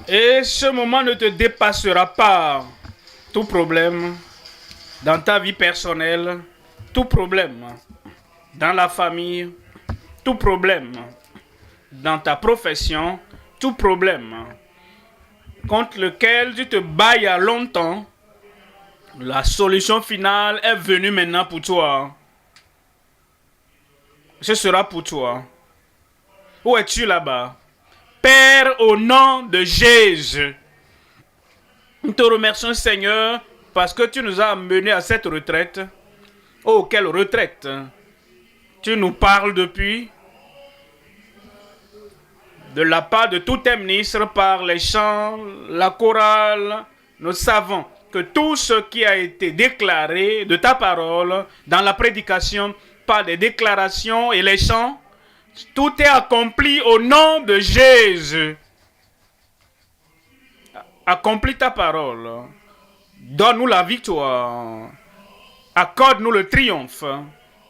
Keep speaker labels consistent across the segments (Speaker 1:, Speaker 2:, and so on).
Speaker 1: Et ce moment ne te dépassera pas. Tout problème dans ta vie personnelle, tout problème dans la famille, tout problème dans ta profession, tout problème contre lequel tu te bats il y a longtemps, la solution finale est venue maintenant pour toi. Ce sera pour toi. Où es-tu là-bas? Père, au nom de Jésus, nous te remercions, Seigneur, parce que tu nous as amenés à cette retraite. Oh, quelle retraite! Tu nous parles depuis, de la part de tous tes ministres, par les chants, la chorale. Nous savons que tout ce qui a été déclaré de ta parole, dans la prédication, par les déclarations et les chants, tout est accompli au nom de Jésus. Accomplis ta parole. Donne-nous la victoire. Accorde-nous le triomphe.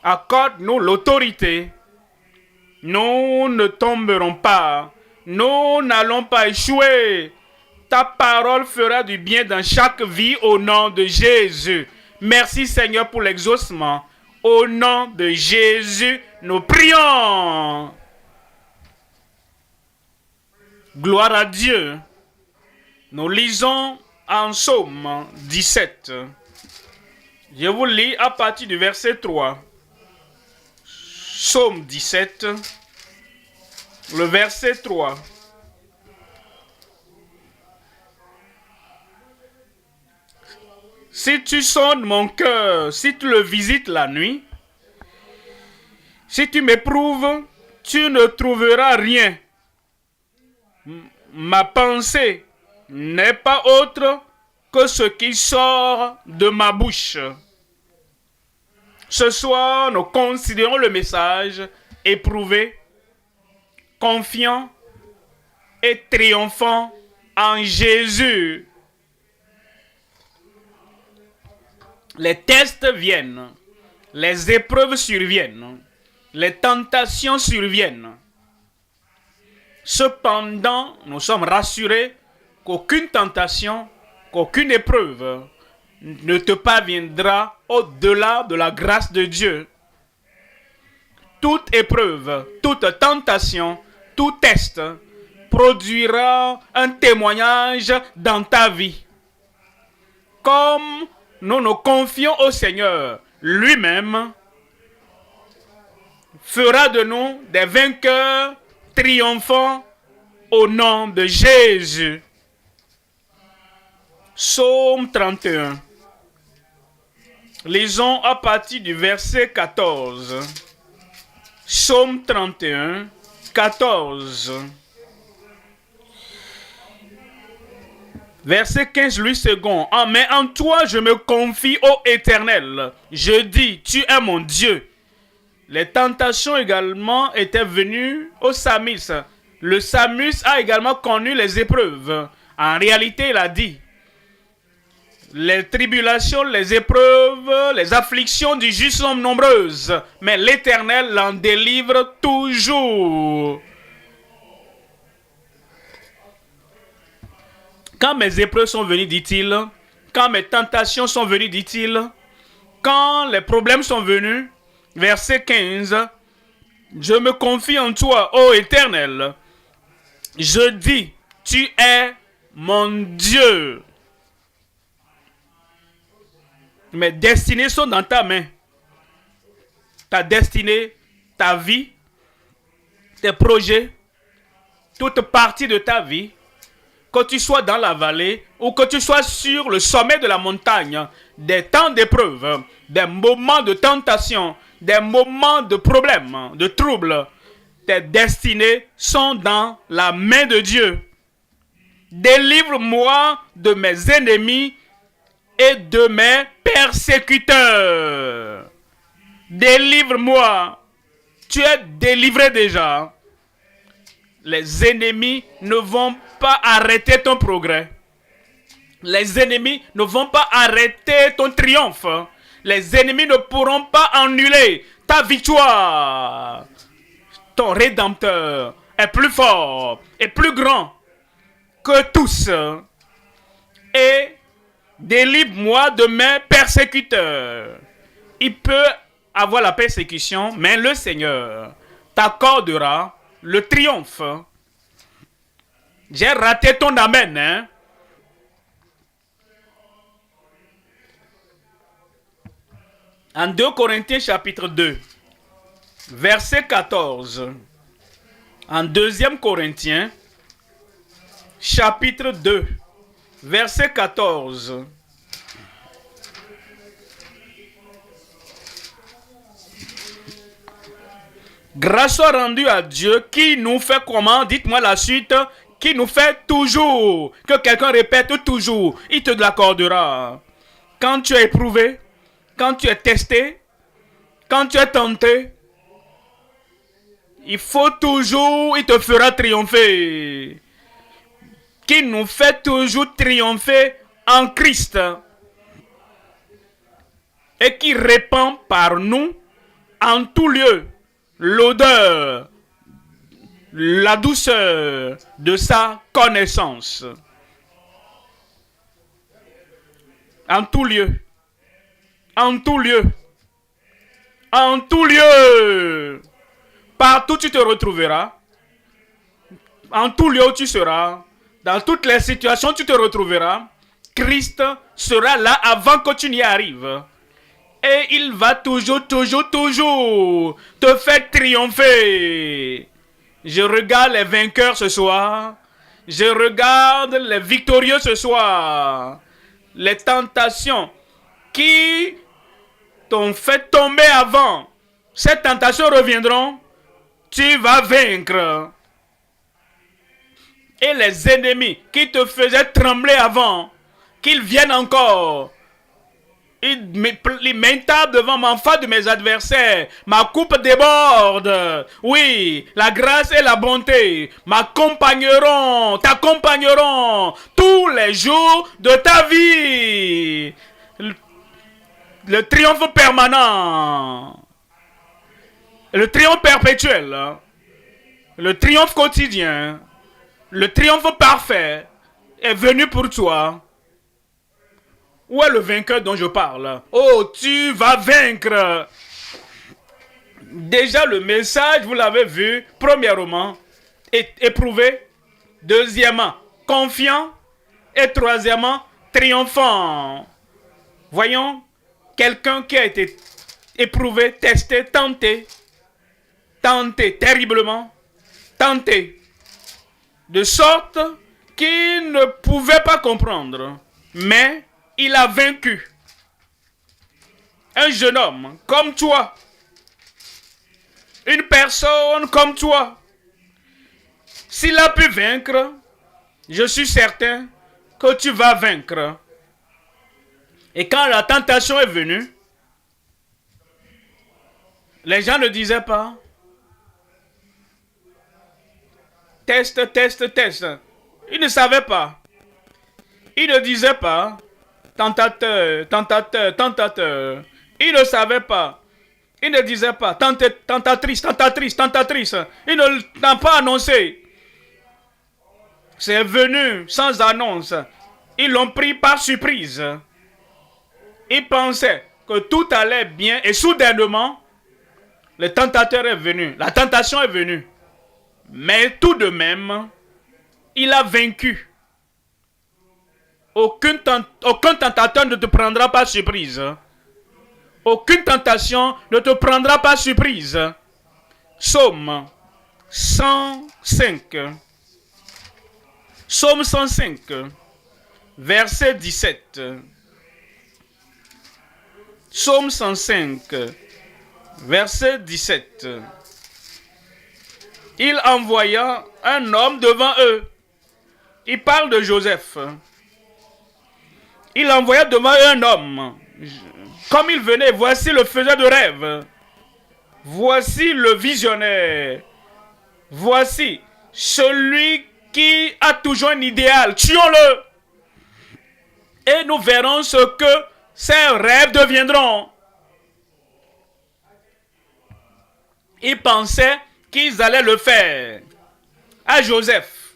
Speaker 1: Accorde-nous l'autorité. Nous ne tomberons pas. Nous n'allons pas échouer. Ta parole fera du bien dans chaque vie au nom de Jésus. Merci Seigneur pour l'exaucement. Au nom de Jésus, nous prions. Gloire à Dieu. Nous lisons en Psaume 17. Je vous lis à partir du verset 3. Psaume 17, le verset 3. Si tu sondes mon cœur, si tu le visites la nuit, si tu m'éprouves, tu ne trouveras rien. Ma pensée n'est pas autre que ce qui sort de ma bouche. Ce soir, nous considérons le message éprouvé, confiant et triomphant en Jésus. Les tests viennent, les épreuves surviennent, les tentations surviennent. Cependant, nous sommes rassurés qu'aucune tentation, qu'aucune épreuve ne te parviendra au-delà de la grâce de Dieu. Toute épreuve, toute tentation, tout test produira un témoignage dans ta vie. Comme nous nous confions au Seigneur, lui-même fera de nous des vainqueurs triomphants au nom de Jésus. Psaume 31. Lisons à partir du verset 14. Psaume 31, 14. Verset 15, lui second. Ah, mais en toi je me confie, ô Éternel. Je dis, tu es mon Dieu. Les tentations également étaient venues au psalmiste. Le psalmiste a également connu les épreuves. En réalité, il a dit, les tribulations, les épreuves, les afflictions du juste sont nombreuses, mais l'Éternel l'en délivre toujours. Quand mes épreuves sont venues, dit-il, quand mes tentations sont venues, dit-il, quand les problèmes sont venus, verset 15, je me confie en toi, ô Éternel. Je dis, tu es mon Dieu. Mes destinées sont dans ta main. Ta destinée, ta vie, tes projets, toute partie de ta vie, que tu sois dans la vallée ou que tu sois sur le sommet de la montagne, des temps d'épreuve, des moments de tentation, des moments de problèmes, de troubles, tes destinées sont dans la main de Dieu. Délivre-moi de mes ennemis et de mes persécuteurs. Délivre-moi. Tu es délivré déjà. Les ennemis ne vont pas arrêter ton progrès. Les ennemis ne vont pas arrêter ton triomphe. Les ennemis ne pourront pas annuler ta victoire. Ton Rédempteur est plus fort et plus grand que tous et délivre-moi de mes persécuteurs. Il peut avoir la persécution, mais le Seigneur t'accordera le triomphe. J'ai raté ton amen, hein? En 2 Corinthiens chapitre 2, verset 14. En 2 Corinthiens chapitre 2, verset 14. Grâce soit rendue à Dieu qui nous fait comment? Dites-moi la suite. Qui nous fait toujours. Que quelqu'un répète toujours. Il te l'accordera. Quand tu es éprouvé, quand tu es testé, quand tu es tenté, il faut toujours, il te fera triompher. Qui nous fait toujours triompher en Christ. Et qui répand par nous en tout lieu l'odeur, la douceur de sa connaissance. En tout lieu. En tout lieu. En tout lieu. Partout tu te retrouveras. En tout lieu où tu seras. Dans toutes les situations tu te retrouveras. Christ sera là avant que tu n'y arrives. Et il va toujours te faire triompher. Je regarde les vainqueurs ce soir. Je regarde les victorieux ce soir. Les tentations qui t'ont fait tomber avant. Ces tentations reviendront. Tu vas vaincre. Et les ennemis qui te faisaient trembler avant, qu'ils viennent encore. Il m'étable devant mon face de mes adversaires. Ma coupe déborde. Oui, la grâce et la bonté m'accompagneront, t'accompagneront tous les jours de ta vie. Le triomphe permanent. Le triomphe perpétuel. Le triomphe quotidien. Le triomphe parfait est venu pour toi. Où est le vainqueur dont je parle? Oh, tu vas vaincre. Déjà, le message, vous l'avez vu. Premièrement, éprouvé. Deuxièmement, confiant. Et troisièmement, triomphant. Voyons, quelqu'un qui a été éprouvé, testé, tenté. Tenté terriblement. Tenté. De sorte qu'il ne pouvait pas comprendre. Mais il a vaincu. Un jeune homme comme toi. Une personne comme toi. S'il a pu vaincre, je suis certain que tu vas vaincre. Et quand la tentation est venue, les gens ne disaient pas test, test, test. Ils ne savaient pas. Ils ne disaient pas tentateur, tentateur, tentateur. Ils ne savaient pas. Ils ne disaient pas tentatrice, tentatrice, tentatrice. Ils ne l'ont pas annoncé. C'est venu sans annonce. Ils l'ont pris par surprise. Ils pensaient que tout allait bien et soudainement, le tentateur est venu. La tentation est venue. Mais tout de même, il a vaincu. Aucun tentateur ne te prendra par surprise. Aucune tentation ne te prendra par surprise. Psaume 105. Psaume 105, verset 17. Psaume 105, verset 17. Il envoya un homme devant eux. Il parle de Joseph. Il envoya devant eux un homme. Comme il venait, voici le faiseur de rêve. Voici le visionnaire. Voici celui qui a toujours un idéal. Tuons-le. Et nous verrons ce que ces rêves deviendront. Ils pensaient qu'ils allaient le faire à Joseph.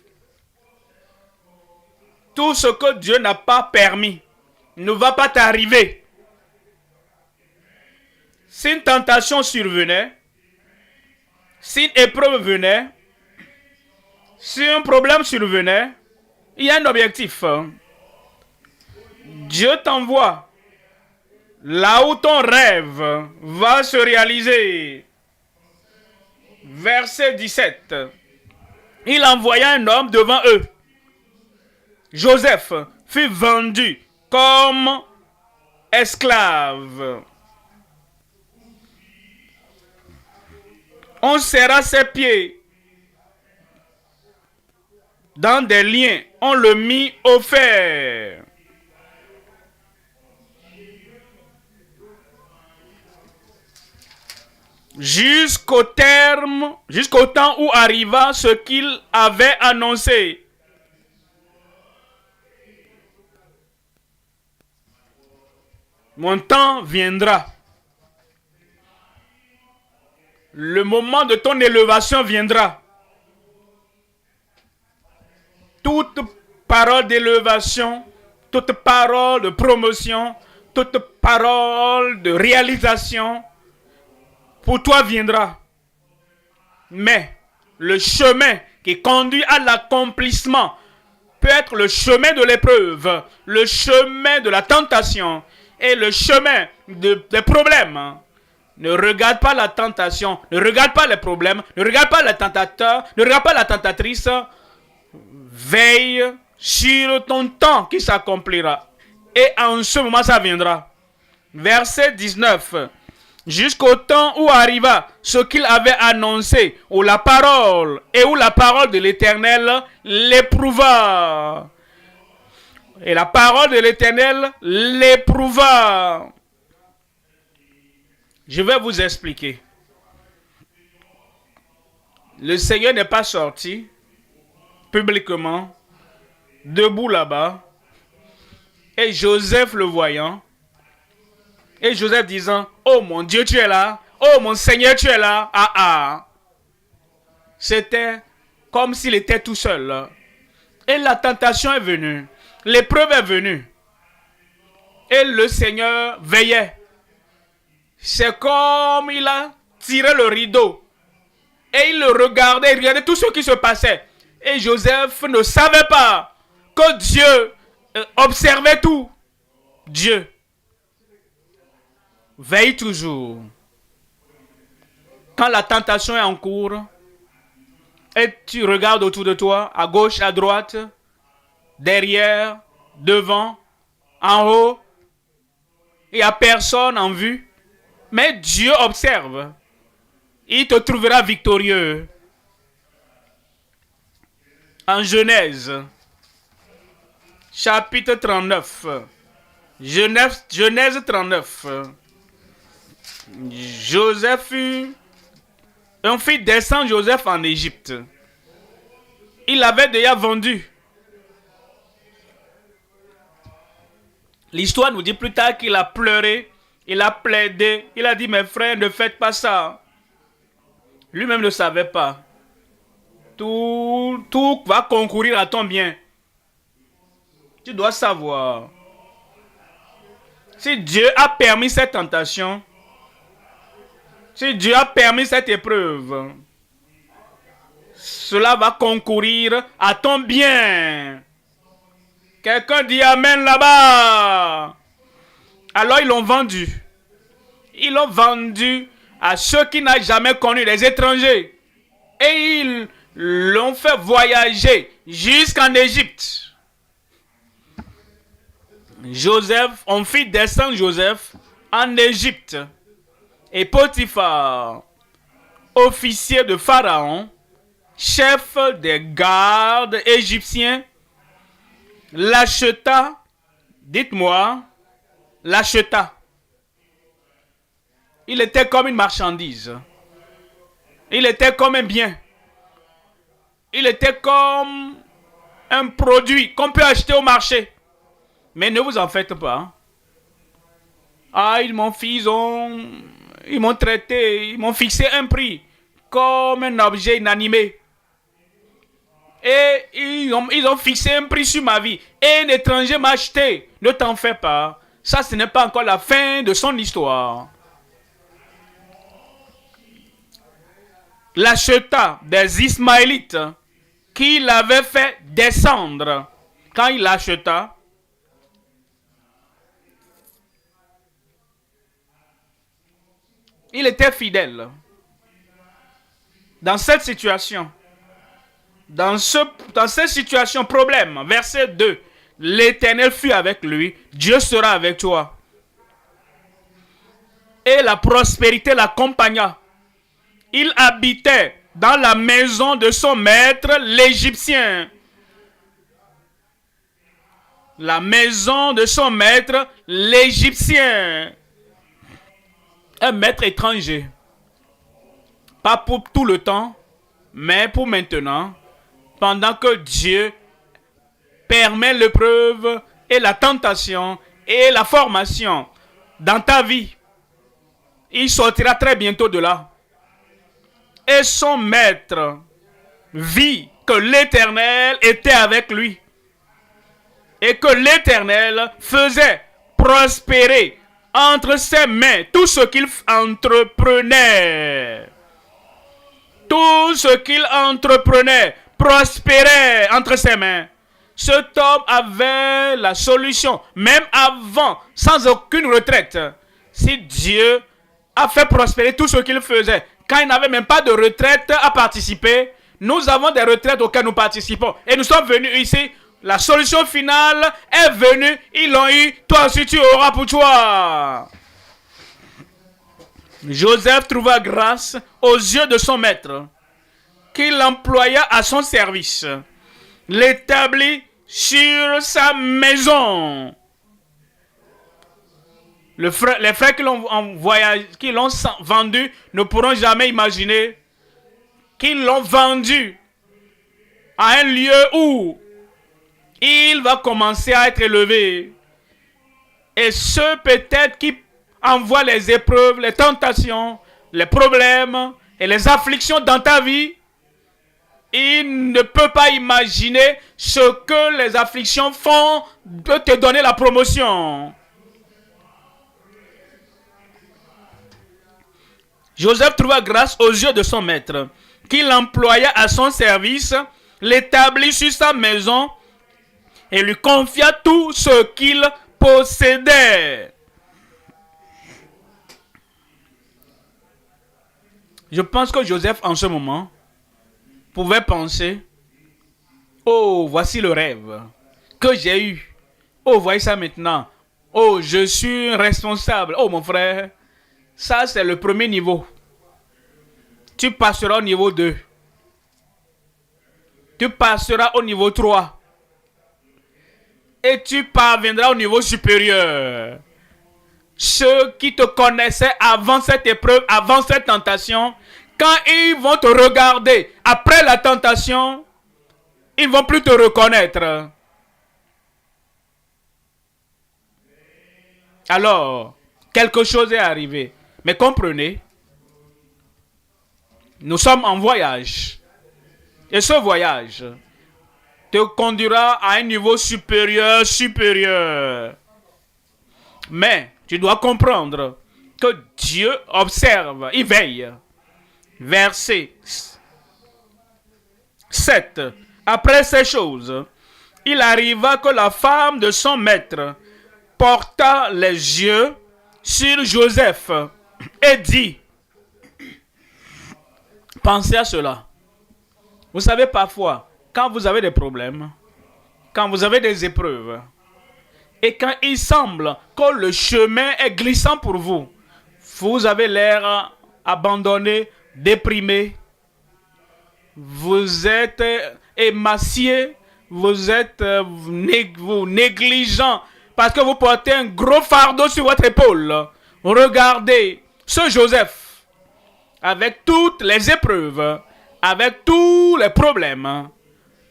Speaker 1: Tout ce que Dieu n'a pas permis ne va pas t'arriver. Si une tentation survenait, si une épreuve venait, si un problème survenait, il y a un objectif. Dieu t'envoie là où ton rêve va se réaliser. Verset 17. Il envoya un homme devant eux. Joseph fut vendu comme esclave. On serra ses pieds dans des liens. On le mit au fer. Jusqu'au temps où arriva ce qu'il avait annoncé. Mon temps viendra. Le moment de ton élévation viendra. Toute parole d'élévation, toute parole de promotion, toute parole de réalisation, pour toi viendra. Mais le chemin qui conduit à l'accomplissement peut être le chemin de l'épreuve, le chemin de la tentation et le chemin des problèmes. Ne regarde pas la tentation, ne regarde pas les problèmes, ne regarde pas le tentateur, ne regarde pas la tentatrice. Veille sur ton temps qui s'accomplira. Et en ce moment, ça viendra. Verset 19. Jusqu'au temps où arriva ce qu'il avait annoncé, où la parole de l'Éternel l'éprouva. Et la parole de l'Éternel l'éprouva. Je vais vous expliquer. Le Seigneur n'est pas sorti publiquement, debout là-bas, et Joseph le voyant, et Joseph disant, oh mon Dieu, tu es là, oh mon Seigneur, tu es là. C'était comme s'il était tout seul. Et la tentation est venue, l'épreuve est venue, et le Seigneur veillait. C'est comme il a tiré le rideau, et il regardait tout ce qui se passait. Et Joseph ne savait pas que Dieu observait tout. Dieu veille toujours. Quand la tentation est en cours, et tu regardes autour de toi, à gauche, à droite, derrière, devant, en haut, il n'y a personne en vue, mais Dieu observe. Il te trouvera victorieux. En Genèse, chapitre 39. Genèse 39. On fit descendre Joseph en Égypte. Il l'avait déjà vendu. L'histoire nous dit plus tard qu'il a pleuré, il a plaidé, il a dit, mes frères, ne faites pas ça. Lui-même ne savait pas. Tout va concourir à ton bien. Tu dois savoir. Si Dieu a permis cette tentation, si Dieu a permis cette épreuve, cela va concourir à ton bien. Quelqu'un dit Amen là-bas. Alors ils l'ont vendu. Ils l'ont vendu à ceux qui n'ont jamais connu les étrangers. Et ils l'ont fait voyager jusqu'en Égypte. On fit descendre Joseph en Égypte. Et Potiphar, officier de Pharaon, chef des gardes égyptiens, l'acheta. Dites-moi, l'acheta. Il était comme une marchandise. Il était comme un bien. Il était comme un produit qu'on peut acheter au marché. Mais ne vous en faites pas. Ils m'ont traité, ils m'ont fixé un prix comme un objet inanimé. Et ils ont fixé un prix sur ma vie. Et un étranger m'a acheté. Ne t'en fais pas. Ça, ce n'est pas encore la fin de son histoire. L'acheta des Ismaélites qui l'avaient fait descendre. Quand il l'acheta, il était fidèle. Dans cette situation, dans cette situation problème, verset 2, l'Éternel fut avec lui, Dieu sera avec toi. Et la prospérité l'accompagna. Il habitait dans la maison de son maître, l'Égyptien. La maison de son maître, l'Égyptien. Un maître étranger. Pas pour tout le temps, mais pour maintenant. Pendant que Dieu permet l'épreuve et la tentation et la formation dans ta vie. Il sortira très bientôt de là. Et son maître vit que l'Éternel était avec lui. Et que l'Éternel faisait prospérer entre ses mains tout ce qu'il entreprenait. Tout ce qu'il entreprenait prospérait entre ses mains. Cet homme avait la solution, même avant, sans aucune retraite. Si Dieu a fait prospérer tout ce qu'il faisait, quand il n'avait même pas de retraite à participer, nous avons des retraites auxquelles nous participons. Et nous sommes venus ici, la solution finale est venue, ils l'ont eu, toi aussi tu auras pour toi. Joseph trouva grâce aux yeux de son maître, qu'il employa à son service, l'établit sur sa maison. Les frères qui l'ont vendu ne pourront jamais imaginer qu'ils l'ont vendu à un lieu où il va commencer à être élevé. Et ceux peut-être qui envoient les épreuves, les tentations, les problèmes et les afflictions dans ta vie, il ne peut pas imaginer ce que les afflictions font de te donner la promotion. Joseph trouva grâce aux yeux de son maître, qu'il employa à son service, l'établit sur sa maison et lui confia tout ce qu'il possédait. Je pense que Joseph, en ce moment, pouvait penser, oh, voici le rêve que j'ai eu. Oh, voyez ça maintenant. Oh, je suis responsable. Oh, mon frère, ça c'est le premier niveau. Tu passeras au niveau 2. Tu passeras au niveau 3. Et tu parviendras au niveau supérieur. Ceux qui te connaissaient avant cette épreuve, avant cette tentation, quand ils vont te regarder après la tentation, ils ne vont plus te reconnaître. Alors, quelque chose est arrivé. Mais comprenez, nous sommes en voyage. Et ce voyage te conduira à un niveau supérieur. Mais tu dois comprendre que Dieu observe, il veille. Verset 7. Après ces choses, il arriva que la femme de son maître porta les yeux sur Joseph et dit, pensez à cela. Vous savez, parfois, quand vous avez des problèmes, quand vous avez des épreuves, et quand il semble que le chemin est glissant pour vous, vous avez l'air abandonné, déprimé, vous êtes émacié, vous êtes négligent, parce que vous portez un gros fardeau sur votre épaule. Regardez ce Joseph, avec toutes les épreuves, avec tous les problèmes,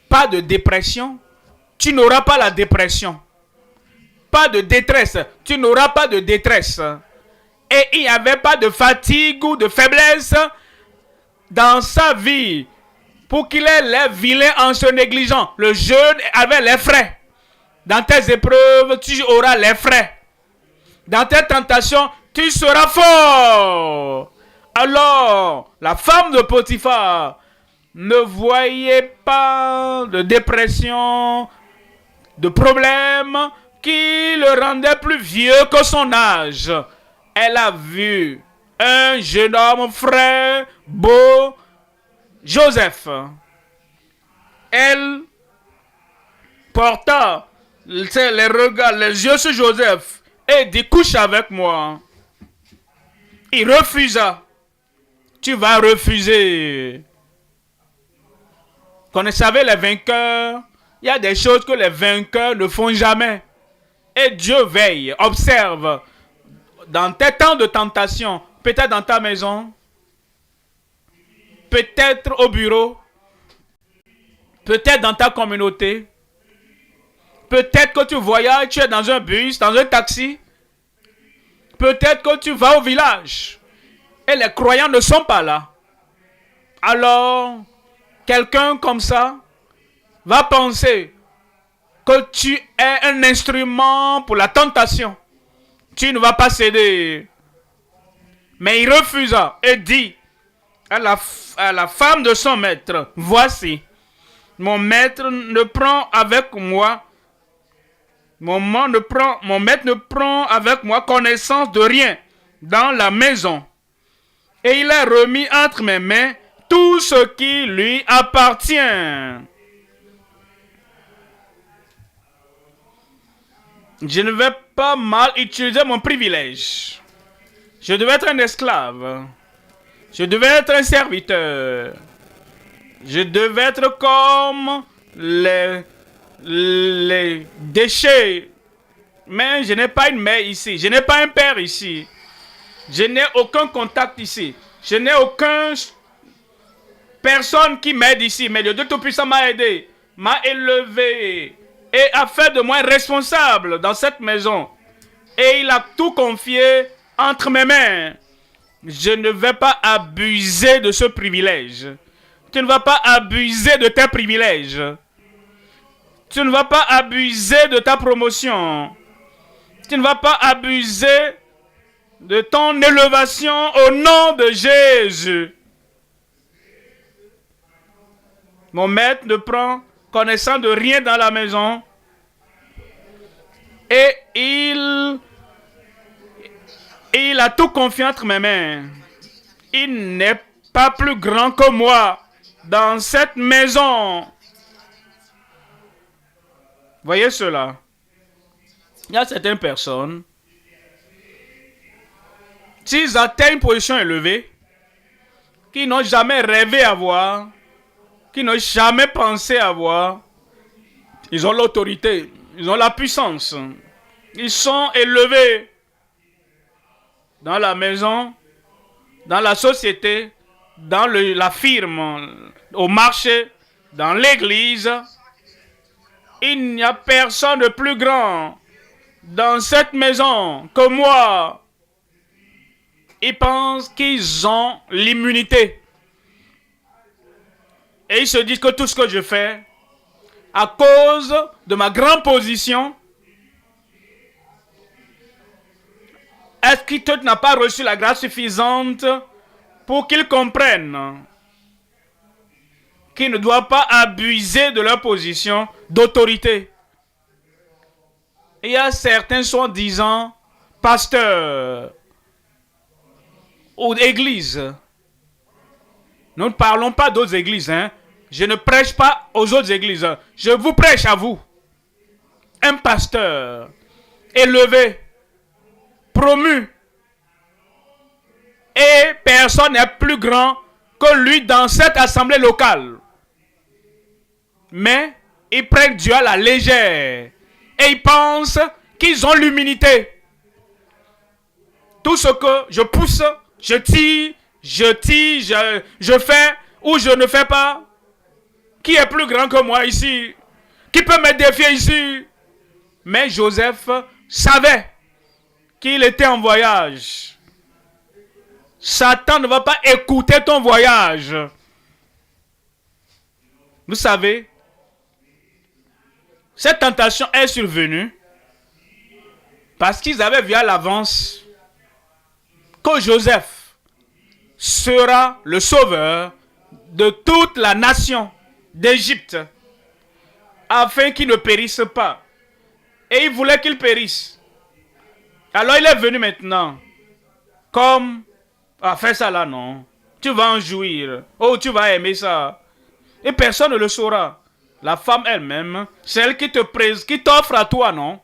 Speaker 1: pas de dépression, tu n'auras pas la dépression. Pas de détresse, tu n'auras pas de détresse. Et il n'y avait pas de fatigue ou de faiblesse dans sa vie. pour qu'il ait les vilains en se négligeant. Le jeûne avait les frais. Dans tes épreuves, tu auras les frais. Dans tes tentations, tu seras fort. Alors, la femme de Potiphar ne voyait pas de dépression, de problème qui le rendait plus vieux que son âge. Elle a vu un jeune homme frais, beau, Joseph. Elle porta les regards, les yeux sur Joseph et dit couche avec moi. Il refusa. Tu vas refuser. Connaissez les vainqueurs, il y a des choses que les vainqueurs ne font jamais. Et Dieu veille, observe. Dans tes temps de tentation, peut-être dans ta maison, peut-être au bureau, peut-être dans ta communauté, peut-être que tu voyages, tu es dans un bus, dans un taxi, peut-être que tu vas au village et les croyants ne sont pas là. Alors, quelqu'un comme ça va penser que tu es un instrument pour la tentation. Tu ne vas pas céder. Mais il refusa et dit à la femme de son maître, voici, mon maître ne prend avec moi, mon maître ne prend avec moi connaissance de rien dans la maison. Et il a remis entre mes mains tout ce qui lui appartient. Je ne vais pas mal utiliser mon privilège. Je devais être un esclave. Je devais être un serviteur. Je devais être comme les déchets. Mais je n'ai pas une mère ici. Je n'ai pas un père ici. Je n'ai aucun contact ici. Je n'ai aucun personne qui m'aide ici. Mais le Dieu Tout-Puissant m'a aidé, m'a élevé et a fait de moi responsable dans cette maison. Et il a tout confié entre mes mains. Je ne vais pas abuser de ce privilège. Tu ne vas pas abuser de tes privilèges. Tu ne vas pas abuser de ta promotion. Tu ne vas pas abuser de ton élévation au nom de Jésus. Mon maître ne prend connaissance de rien dans la maison. Et il a tout confié entre mes mains. Il n'est pas plus grand que moi dans cette maison. Voyez cela. Il y a certaines personnes, s'ils atteignent une position élevée, qui n'ont jamais rêvé avoir, qui n'ont jamais pensé avoir, ils ont l'autorité, ils ont la puissance, ils sont élevés dans la maison, dans la société, dans la firme, au marché, dans l'église. Il n'y a personne de plus grand dans cette maison que moi. Ils pensent qu'ils ont l'immunité. Et ils se disent que tout ce que je fais, à cause de ma grande position, est-ce que tu n'as pas reçu la grâce suffisante pour qu'ils comprennent qu'ils ne doivent pas abuser de leur position d'autorité? Il y a certains soi-disant pasteurs ou d'églises. Nous ne parlons pas d'autres églises. Je ne prêche pas aux autres églises. Je vous prêche à vous. Un pasteur élevé, promu. Et personne n'est plus grand que lui dans cette assemblée locale. Mais ils prennent Dieu à la légère. Et ils pensent qu'ils ont l'immunité. Tout ce que je pousse, je tire, je fais ou je ne fais pas. Qui est plus grand que moi ici? Qui peut me défier ici? Mais Joseph savait qu'il était en voyage. Satan ne va pas écouter ton voyage. Vous savez, cette tentation est survenue parce qu'ils avaient vu à l'avance que Joseph sera le sauveur de toute la nation d'Égypte afin qu'il ne périsse pas. Et il voulait qu'il périsse. Alors il est venu maintenant comme, fais ça là, non. Tu vas en jouir. Oh, tu vas aimer ça. Et personne ne le saura. La femme elle-même, celle qui qui t'offre à toi, non?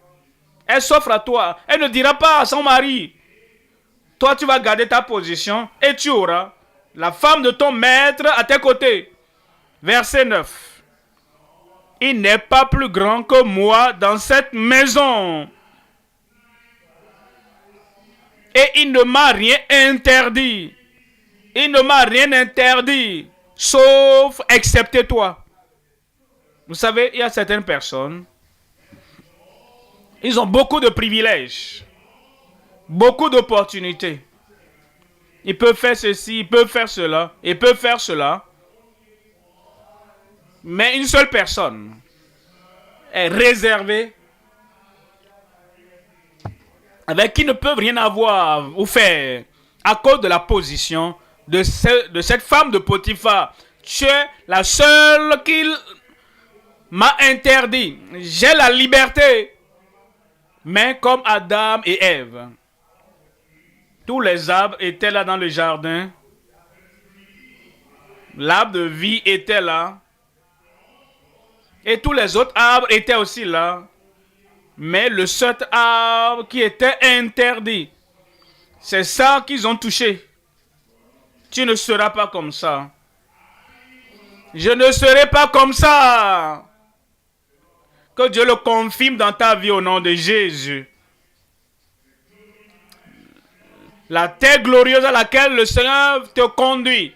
Speaker 1: Elle s'offre à toi. Elle ne dira pas à son mari. Toi, tu vas garder ta position et tu auras la femme de ton maître à tes côtés. Verset 9. Il n'est pas plus grand que moi dans cette maison. Et il ne m'a rien interdit. Il ne m'a rien interdit, sauf excepté toi. Vous savez, il y a certaines personnes, ils ont beaucoup de privilèges, beaucoup d'opportunités. Ils peuvent faire ceci, ils peuvent faire cela, ils peuvent faire cela. Mais une seule personne est réservée, avec qui ne peuvent rien avoir ou faire à cause de la position de cette femme de Potiphar. Tu es la seule qu'il m'a interdit. J'ai la liberté. Mais comme Adam et Ève, tous les arbres étaient là dans le jardin. L'arbre de vie était là. Et tous les autres arbres étaient aussi là. Mais le seul arbre qui était interdit, c'est ça qu'ils ont touché. Tu ne seras pas comme ça. Je ne serai pas comme ça. Que Dieu le confirme dans ta vie au nom de Jésus. La terre glorieuse à laquelle le Seigneur te conduit.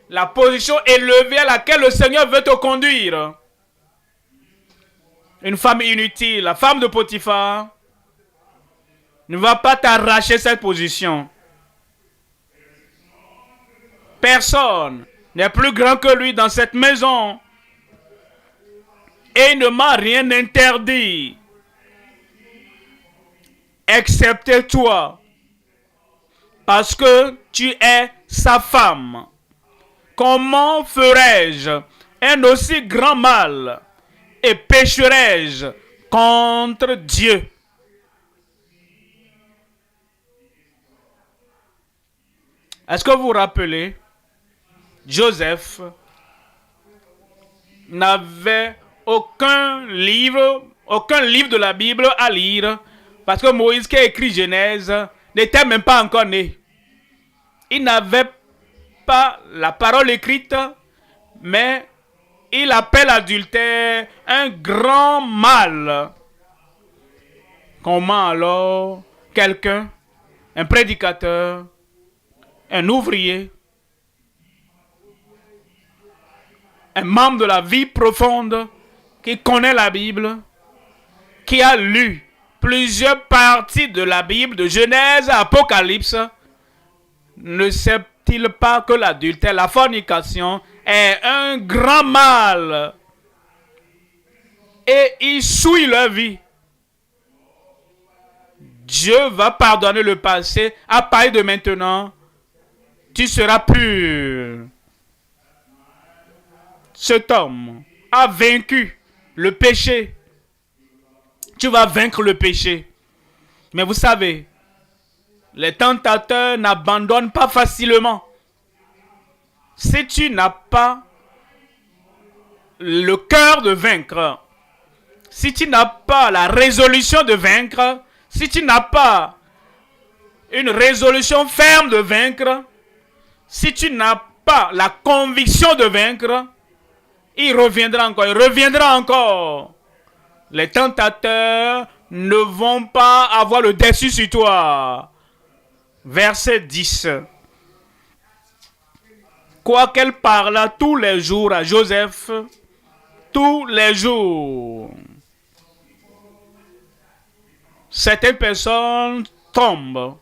Speaker 1: La position élevée à laquelle le Seigneur veut te conduire. Une femme inutile, la femme de Potiphar, ne va pas t'arracher cette position. Personne n'est plus grand que lui dans cette maison. Et il ne m'a rien interdit. Excepté toi. Parce que tu es sa femme. Comment ferais-je un aussi grand mal et pécherais-je contre Dieu? Est-ce que vous vous rappelez? Joseph n'avait aucun livre de la Bible à lire parce que Moïse qui a écrit Genèse n'était même pas encore né. Il n'avait pas la parole écrite, mais il appelle adultère un grand mal. Comment alors quelqu'un, un prédicateur, un ouvrier, un membre de la vie profonde qui connaît la Bible, qui a lu plusieurs parties de la Bible, de Genèse à Apocalypse, ne sait-il pas que l'adultère, la fornication est un grand mal et il souille leur vie? Dieu va pardonner le passé. À partir de maintenant, tu seras pur. Cet homme a vaincu le péché. Tu vas vaincre le péché. Mais vous savez, les tentateurs n'abandonnent pas facilement. Si tu n'as pas le cœur de vaincre, si tu n'as pas la résolution de vaincre, si tu n'as pas une résolution ferme de vaincre, si tu n'as pas la conviction de vaincre, il reviendra encore, il reviendra encore. Les tentateurs ne vont pas avoir le dessus sur toi. Verset 10. Quoiqu'elle parla tous les jours à Joseph, tous les jours, certaines personnes tombent.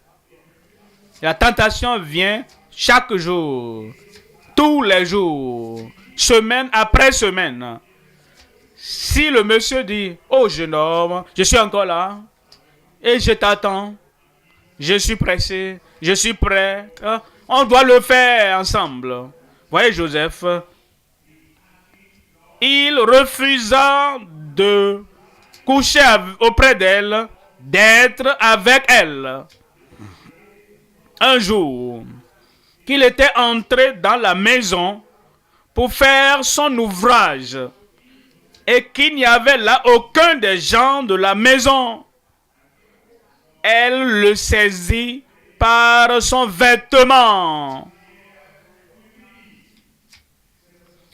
Speaker 1: La tentation vient chaque jour, tous les jours. semaine après semaine. Si le monsieur dit, oh jeune homme, je suis encore là, et je t'attends, je suis pressé, je suis prêt, on doit le faire ensemble. Voyez Joseph, il refusa de coucher auprès d'elle, d'être avec elle. Un jour, qu'il était entré dans la maison pour faire son ouvrage et qu'il n'y avait là aucun des gens de la maison, elle le saisit par son vêtement.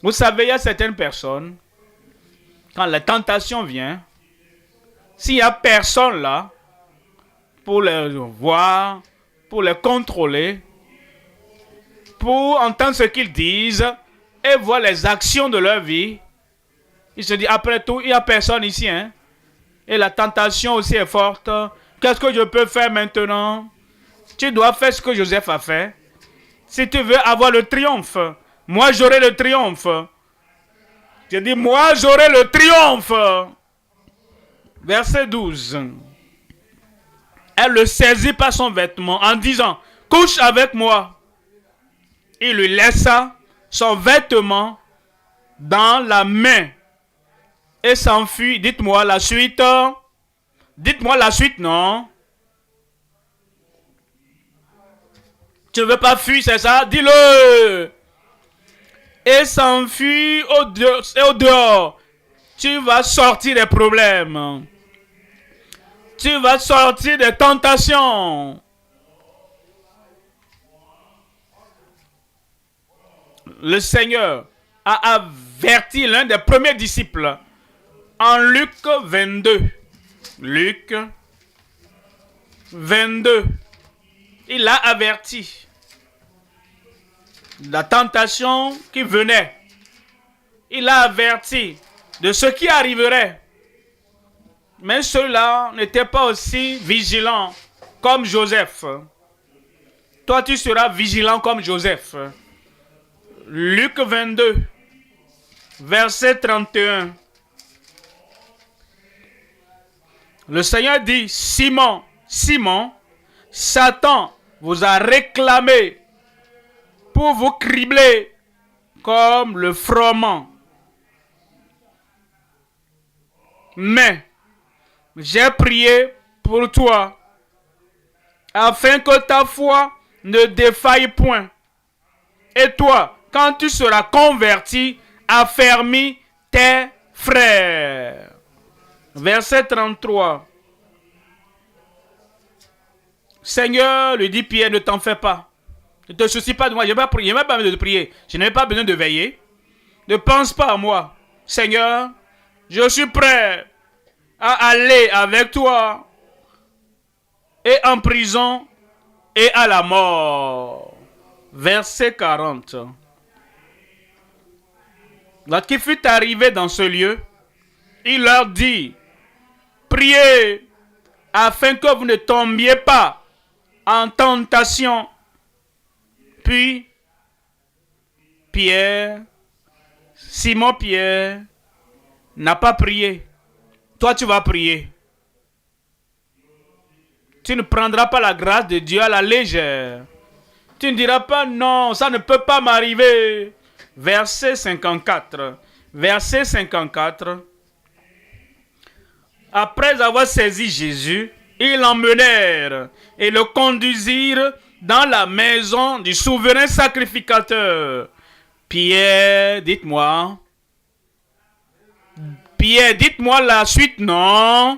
Speaker 1: Vous savez, il y a certaines personnes, quand la tentation vient, s'il n'y a personne là pour les voir, pour les contrôler, pour entendre ce qu'ils disent et voir les actions de leur vie, il se dit, après tout, il n'y a personne ici. Hein? Et la tentation aussi est forte. Qu'est-ce que je peux faire maintenant? Tu dois faire ce que Joseph a fait. Si tu veux avoir le triomphe, moi j'aurai le triomphe. Je dis, moi j'aurai le triomphe. Verset 12. Elle le saisit par son vêtement en disant, couche avec moi. Il lui laissa son vêtement dans la main et s'enfuit. Dites-moi la suite. Dites-moi la suite, non? Tu ne veux pas fuir, c'est ça? Dis-le. Et s'enfuit au dehors. Tu vas sortir des problèmes. Tu vas sortir des tentations. Le Seigneur a averti l'un des premiers disciples en Luc 22. Luc 22. Il a averti la tentation qui venait. Il a averti de ce qui arriverait. Mais ceux-là n'étaient pas aussi vigilants comme Joseph. Toi, tu seras vigilant comme Joseph. Luc 22, verset 31. Le Seigneur dit, Simon, Simon, Satan vous a réclamé pour vous cribler comme le froment. Mais j'ai prié pour toi afin que ta foi ne défaille point. Et toi, quand tu seras converti, affermis tes frères. Verset 33. Seigneur, lui dit Pierre, ne t'en fais pas. Ne te soucie pas de moi. Je n'ai pas besoin de prier. Je n'ai pas besoin de veiller. Ne pense pas à moi. Seigneur, je suis prêt à aller avec toi et en prison et à la mort. Verset 40. Lorsqu'il fut arrivé dans ce lieu, il leur dit, priez afin que vous ne tombiez pas en tentation. Puis, Pierre, Simon Pierre, n'a pas prié. Toi, tu vas prier. Tu ne prendras pas la grâce de Dieu à la légère. Tu ne diras pas, non, ça ne peut pas m'arriver. Verset 54. Verset 54. Après avoir saisi Jésus, ils l'emmenèrent et le conduisirent dans la maison du souverain sacrificateur. Pierre, dites-moi. Pierre, dites-moi la suite, non?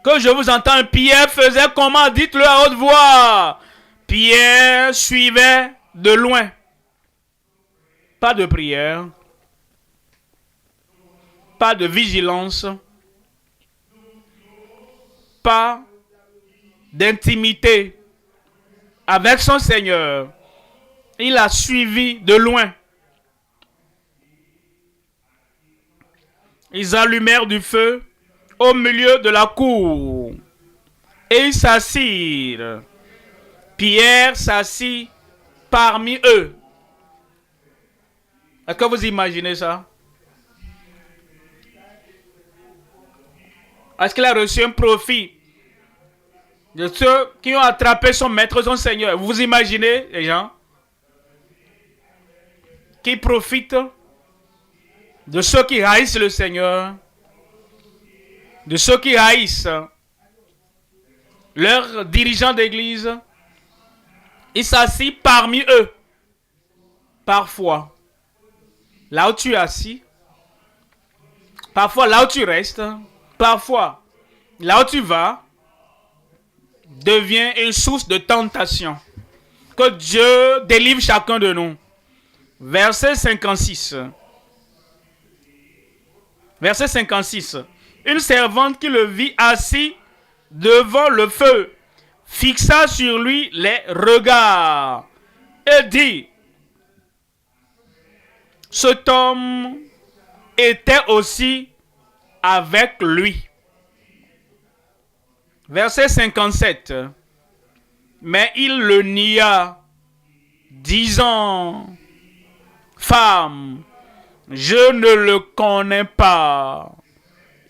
Speaker 1: Que je vous entende. Pierre faisait comment? Dites-le à haute voix. Pierre suivait de loin. Pas de prière. Pas de vigilance. Pas d'intimité avec son Seigneur. Il a suivi de loin. Ils allumèrent du feu au milieu de la cour et ils s'assirent. Pierre s'assit parmi eux. Est-ce que vous imaginez ça? Est-ce qu'il a reçu un profit de ceux qui ont attrapé son maître, son Seigneur? Vous imaginez les gens qui profitent de ceux qui haïssent le Seigneur, de ceux qui haïssent leurs dirigeants d'église. Il s'assit parmi eux. Parfois, là où tu es assis, parfois là où tu restes, parfois là où tu vas, devient une source de tentation. Que Dieu délivre chacun de nous. Verset 56. Verset 56. Une servante qui le vit assis devant le feu fixa sur lui les regards et dit: cet homme était aussi avec lui. Verset 57. Mais il le nia, disant: femme, je ne le connais pas.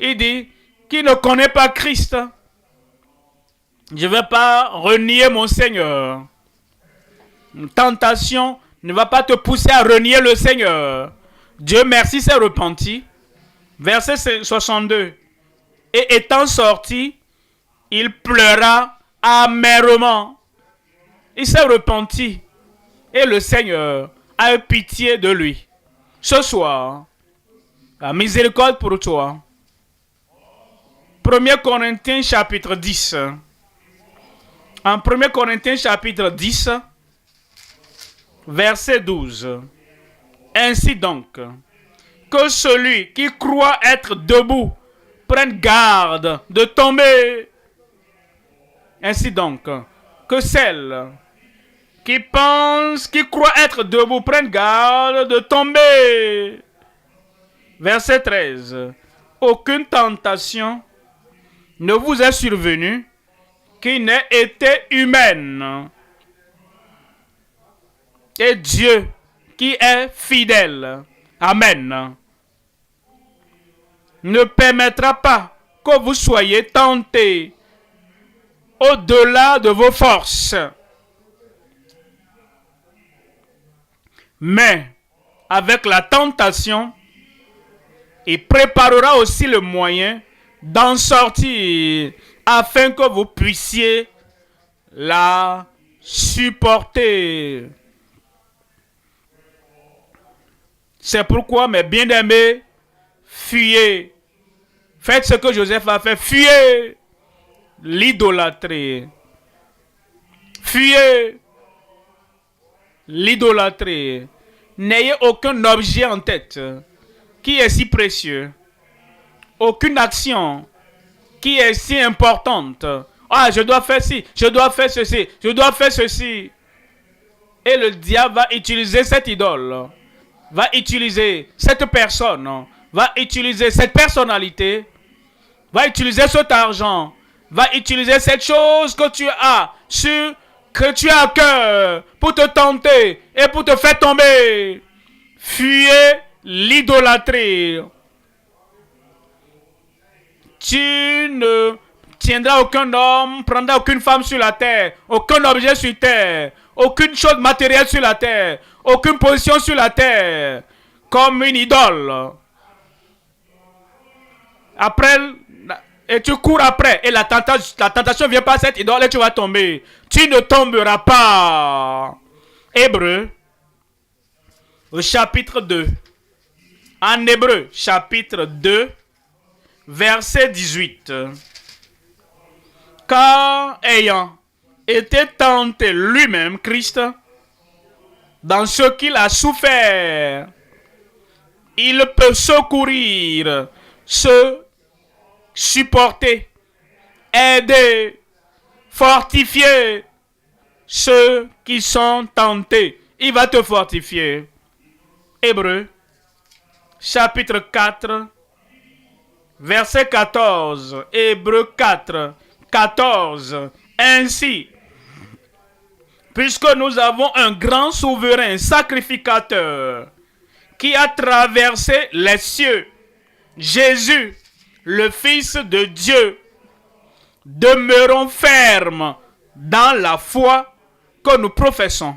Speaker 1: Il dit: qui ne connaît pas Christ, je ne vais pas renier mon Seigneur. Une tentation ne va pas te pousser à renier le Seigneur. Dieu merci s'est repenti. Verset 62. Et étant sorti, il pleura amèrement. Il s'est repenti. Et le Seigneur a eu pitié de lui. Ce soir, la miséricorde pour toi. 1 Corinthiens chapitre 10. En 1 Corinthiens chapitre 10, verset 12. Ainsi donc, que celui qui croit être debout prenne garde de tomber. Ainsi donc, que celle qui pense, qui croit être debout prenne garde de tomber. Verset 13. Aucune tentation ne vous est survenue qui n'ait été humaine. Et Dieu qui est fidèle, amen, ne permettra pas que vous soyez tentés au-delà de vos forces. Mais avec la tentation, il préparera aussi le moyen d'en sortir afin que vous puissiez la supporter. C'est pourquoi, mes bien-aimés, fuyez. Faites ce que Joseph a fait. Fuyez l'idolâtrie. Fuyez l'idolâtrie. N'ayez aucun objet en tête qui est si précieux. Aucune action qui est si importante. Ah, je dois faire ci, je dois faire ceci, je dois faire ceci. Et le diable va utiliser cette idole, va utiliser cette personne, va utiliser cette personnalité, va utiliser cet argent, va utiliser cette chose que tu as, que tu as à cœur, pour te tenter et pour te faire tomber. Fuyez l'idolâtrie. Tu ne tiendras aucun homme, prendras aucune femme sur la terre, aucun objet sur terre, aucune chose matérielle sur la terre, aucune position sur la terre, comme une idole. Après, et tu cours après, et la tentation vient par cette idole et tu vas tomber. Tu ne tomberas pas. Hébreu, au chapitre 2. En Hébreu, chapitre 2, verset 18. Car ayant été tenté lui-même, Christ, dans ce qu'il a souffert, il peut secourir, se supporter, aider, fortifier ceux qui sont tentés. Il va te fortifier. Hébreu, chapitre 4, verset 14. Hébreu 4, 14. Ainsi, puisque nous avons un grand souverain sacrificateur qui a traversé les cieux, Jésus, le Fils de Dieu, demeurons fermes dans la foi que nous professons,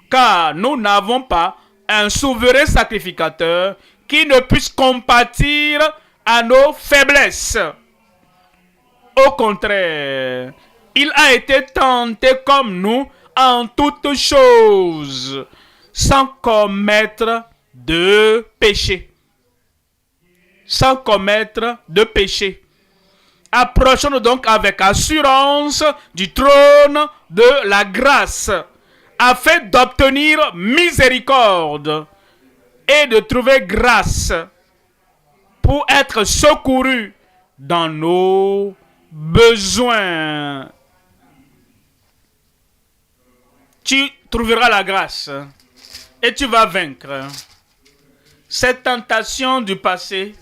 Speaker 1: car nous n'avons pas un souverain sacrificateur qui ne puisse compatir à nos faiblesses. Au contraire, il a été tenté comme nous en toutes choses, sans commettre de péché. Sans commettre de péché. Approchons-nous donc avec assurance du trône de la grâce, afin d'obtenir miséricorde et de trouver grâce pour être secouru dans nos besoins. Tu trouveras la grâce et tu vas vaincre cette tentation du passé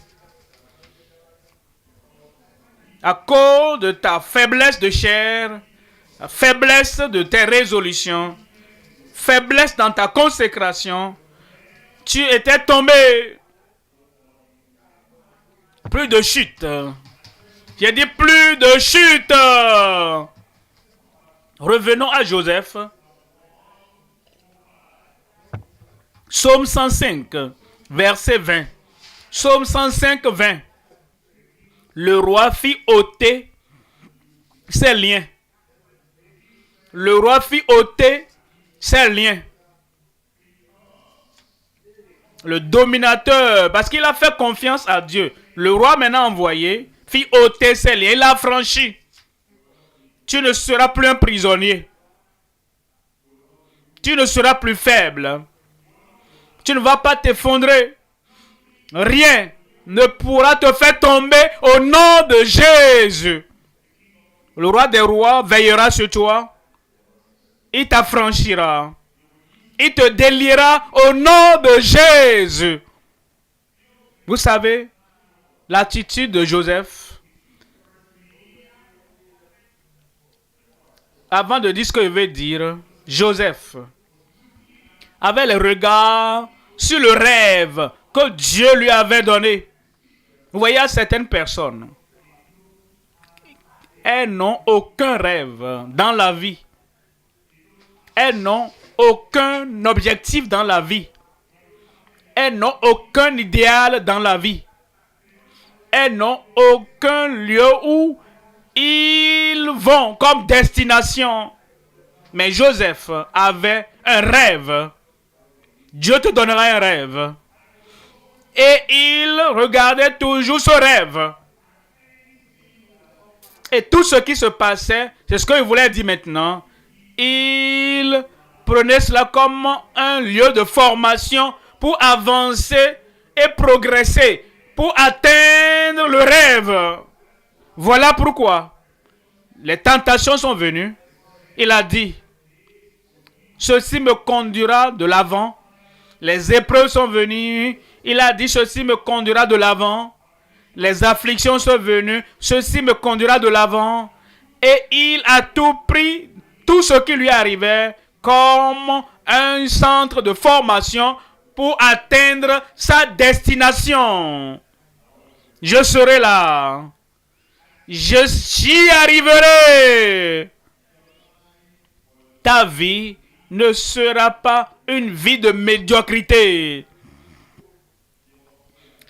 Speaker 1: à cause de ta faiblesse de chair, la faiblesse de tes résolutions, faiblesse dans ta consécration. Tu étais tombé. Plus de chute. J'ai dit plus de chute. Revenons à Joseph. Psaume 105, verset 20. Psaume 105, 20. Le roi fit ôter ses liens. Le roi fit ôter ses liens. Le dominateur, parce qu'il a fait confiance à Dieu. Le roi maintenant envoyé, fit ôter ses liens. Il a franchi. Tu ne seras plus un prisonnier. Tu ne seras plus faible. Tu ne vas pas t'effondrer. Rien ne pourra te faire tomber au nom de Jésus. Le roi des rois veillera sur toi. Il t'affranchira. Il te déliera au nom de Jésus. Vous savez, l'attitude de Joseph, avant de dire ce que je vais dire, Joseph avait le regard sur le rêve que Dieu lui avait donné. Vous voyez, certaines personnes, elles n'ont aucun rêve dans la vie. Elles n'ont aucun objectif dans la vie. Elles n'ont aucun idéal dans la vie. Elles n'ont aucun lieu où ils vont comme destination. Mais Joseph avait un rêve. Dieu te donnera un rêve. Et il regardait toujours ce rêve. Et tout ce qui se passait, c'est ce qu'il voulait dire maintenant. Il prenait cela comme un lieu de formation pour avancer et progresser, pour atteindre le rêve. Voilà pourquoi les tentations sont venues. Il a dit, ceci me conduira de l'avant. Les épreuves sont venues. Il a dit, ceci me conduira de l'avant. Les afflictions sont venues. Ceci me conduira de l'avant. Et il a tout pris, tout ce qui lui arrivait, comme un centre de formation pour atteindre sa destination. Je serai là. J'y arriverai. Ta vie ne sera pas une vie de médiocrité.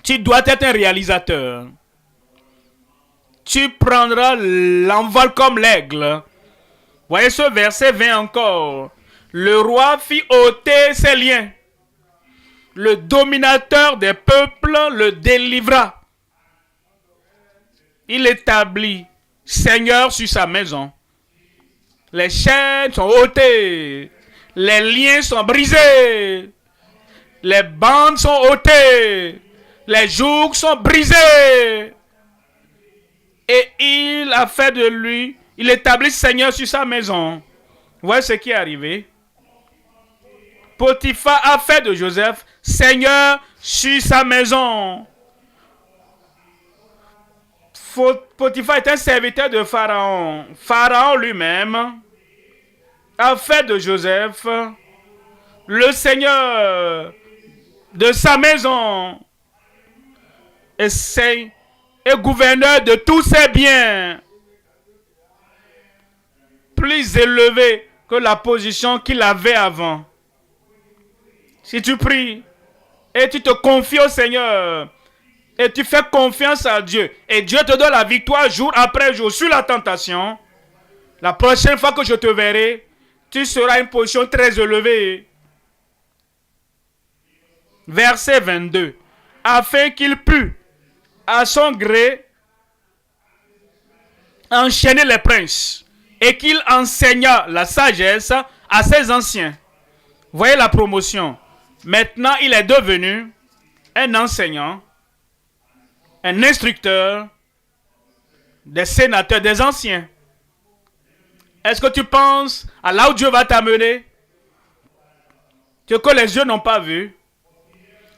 Speaker 1: Tu dois être un réalisateur. Tu prendras l'envol comme l'aigle. Voyez ce verset 20 encore. Le roi fit ôter ses liens. Le dominateur des peuples le délivra. Il établit Seigneur sur sa maison. Les chaînes sont ôtées. Les liens sont brisés. Les bandes sont ôtées. Les jougs sont brisés. Et il a fait de lui, il établit Seigneur sur sa maison. Voyez ce qui est arrivé. Potiphar a fait de Joseph Seigneur sur sa maison. Potiphar est un serviteur de Pharaon. Pharaon lui-même a fait de Joseph le Seigneur de sa maison et gouverneur de tous ses biens, plus élevé que la position qu'il avait avant. Si tu pries et tu te confies au Seigneur et tu fais confiance à Dieu et Dieu te donne la victoire jour après jour sur la tentation, la prochaine fois que je te verrai, tu seras à une position très élevée. Verset 22. Afin qu'il pût, à son gré, enchaîner les princes et qu'il enseigna la sagesse à ses anciens. Voyez la promotion. Maintenant, il est devenu un enseignant, un instructeur des sénateurs, des anciens. Est-ce que tu penses à là où Dieu va t'amener? Ce que les yeux n'ont pas vu,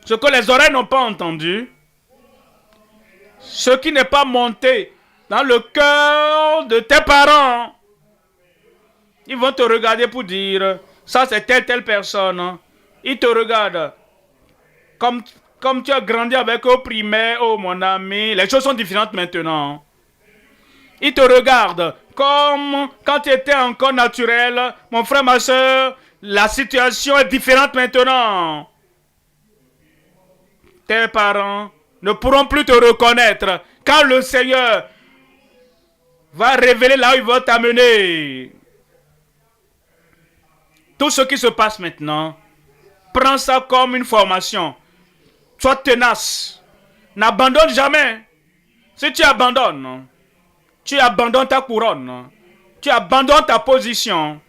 Speaker 1: ce que les oreilles n'ont pas entendu, ce qui n'est pas monté dans le cœur de tes parents. Ils vont te regarder pour dire, ça c'est telle personne. Ils te regardent. Comme tu as grandi avec eux au primaire, oh mon ami, les choses sont différentes maintenant. Ils te regardent comme quand tu étais encore naturel. Mon frère, ma soeur, la situation est différente maintenant. Tes parents ne pourront plus te reconnaître quand le Seigneur va révéler là où il va t'amener. Tout ce qui se passe maintenant, prends ça comme une formation. Sois tenace. N'abandonne jamais. Si tu abandonnes ta couronne. Tu abandonnes ta position.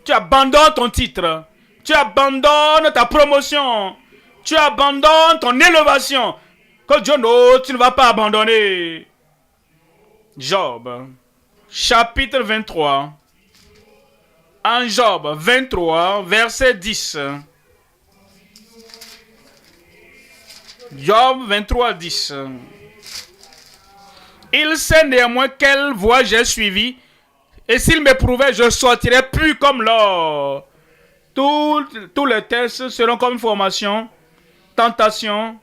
Speaker 1: Tu abandonnes ton titre. Tu abandonnes ta promotion. Tu abandonnes ton élévation. Que Dieu n'ose, tu ne vas pas abandonner. Job, chapitre 23. En Job 23, verset 10. Job 23, 10. Il sait néanmoins quelle voie j'ai suivie, et s'il m'éprouvait, je sortirais plus comme l'or. Tous les tests seront comme une formation, tentation,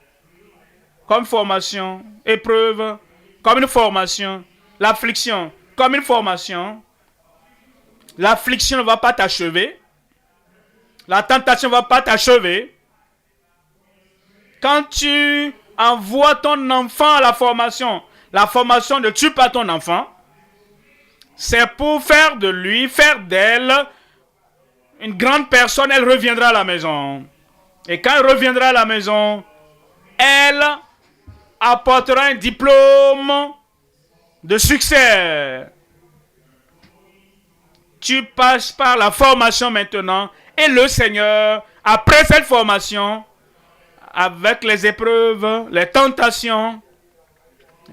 Speaker 1: comme formation, épreuve, comme une formation, l'affliction, comme une formation. L'affliction ne va pas t'achever, la tentation ne va pas t'achever. Quand tu envoies ton enfant à la formation ne tue pas ton enfant. C'est pour faire d'elle, une grande personne. Elle reviendra à la maison. Et quand elle reviendra à la maison, elle apportera un diplôme de succès. Tu passes par la formation maintenant. Et le Seigneur, après cette formation, avec les épreuves, les tentations,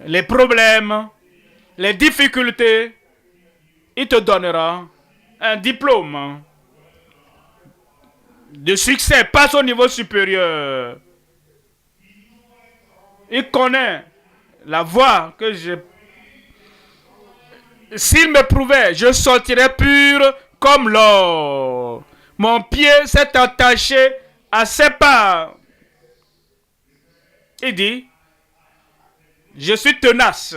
Speaker 1: les problèmes, les difficultés, il te donnera un diplôme de succès. Passe au niveau supérieur. Il connaît la voie que je... S'il me prouvait, je sortirais pur comme l'or. Mon pied s'est attaché à ses pas. Il dit, je suis tenace.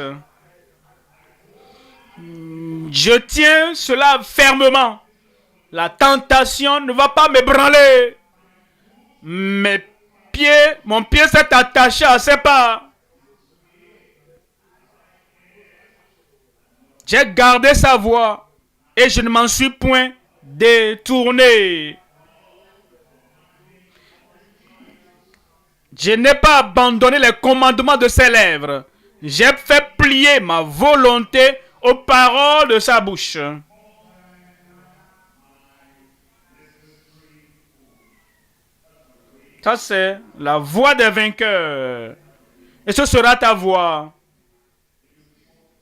Speaker 1: Je tiens cela fermement. La tentation ne va pas m'ébranler. Mon pied s'est attaché à ses pas. J'ai gardé sa voie et je ne m'en suis point détourné. Je n'ai pas abandonné les commandements de ses lèvres. J'ai fait plier ma volonté aux paroles de sa bouche. Ça, c'est la voix des vainqueurs. Et ce sera ta voix.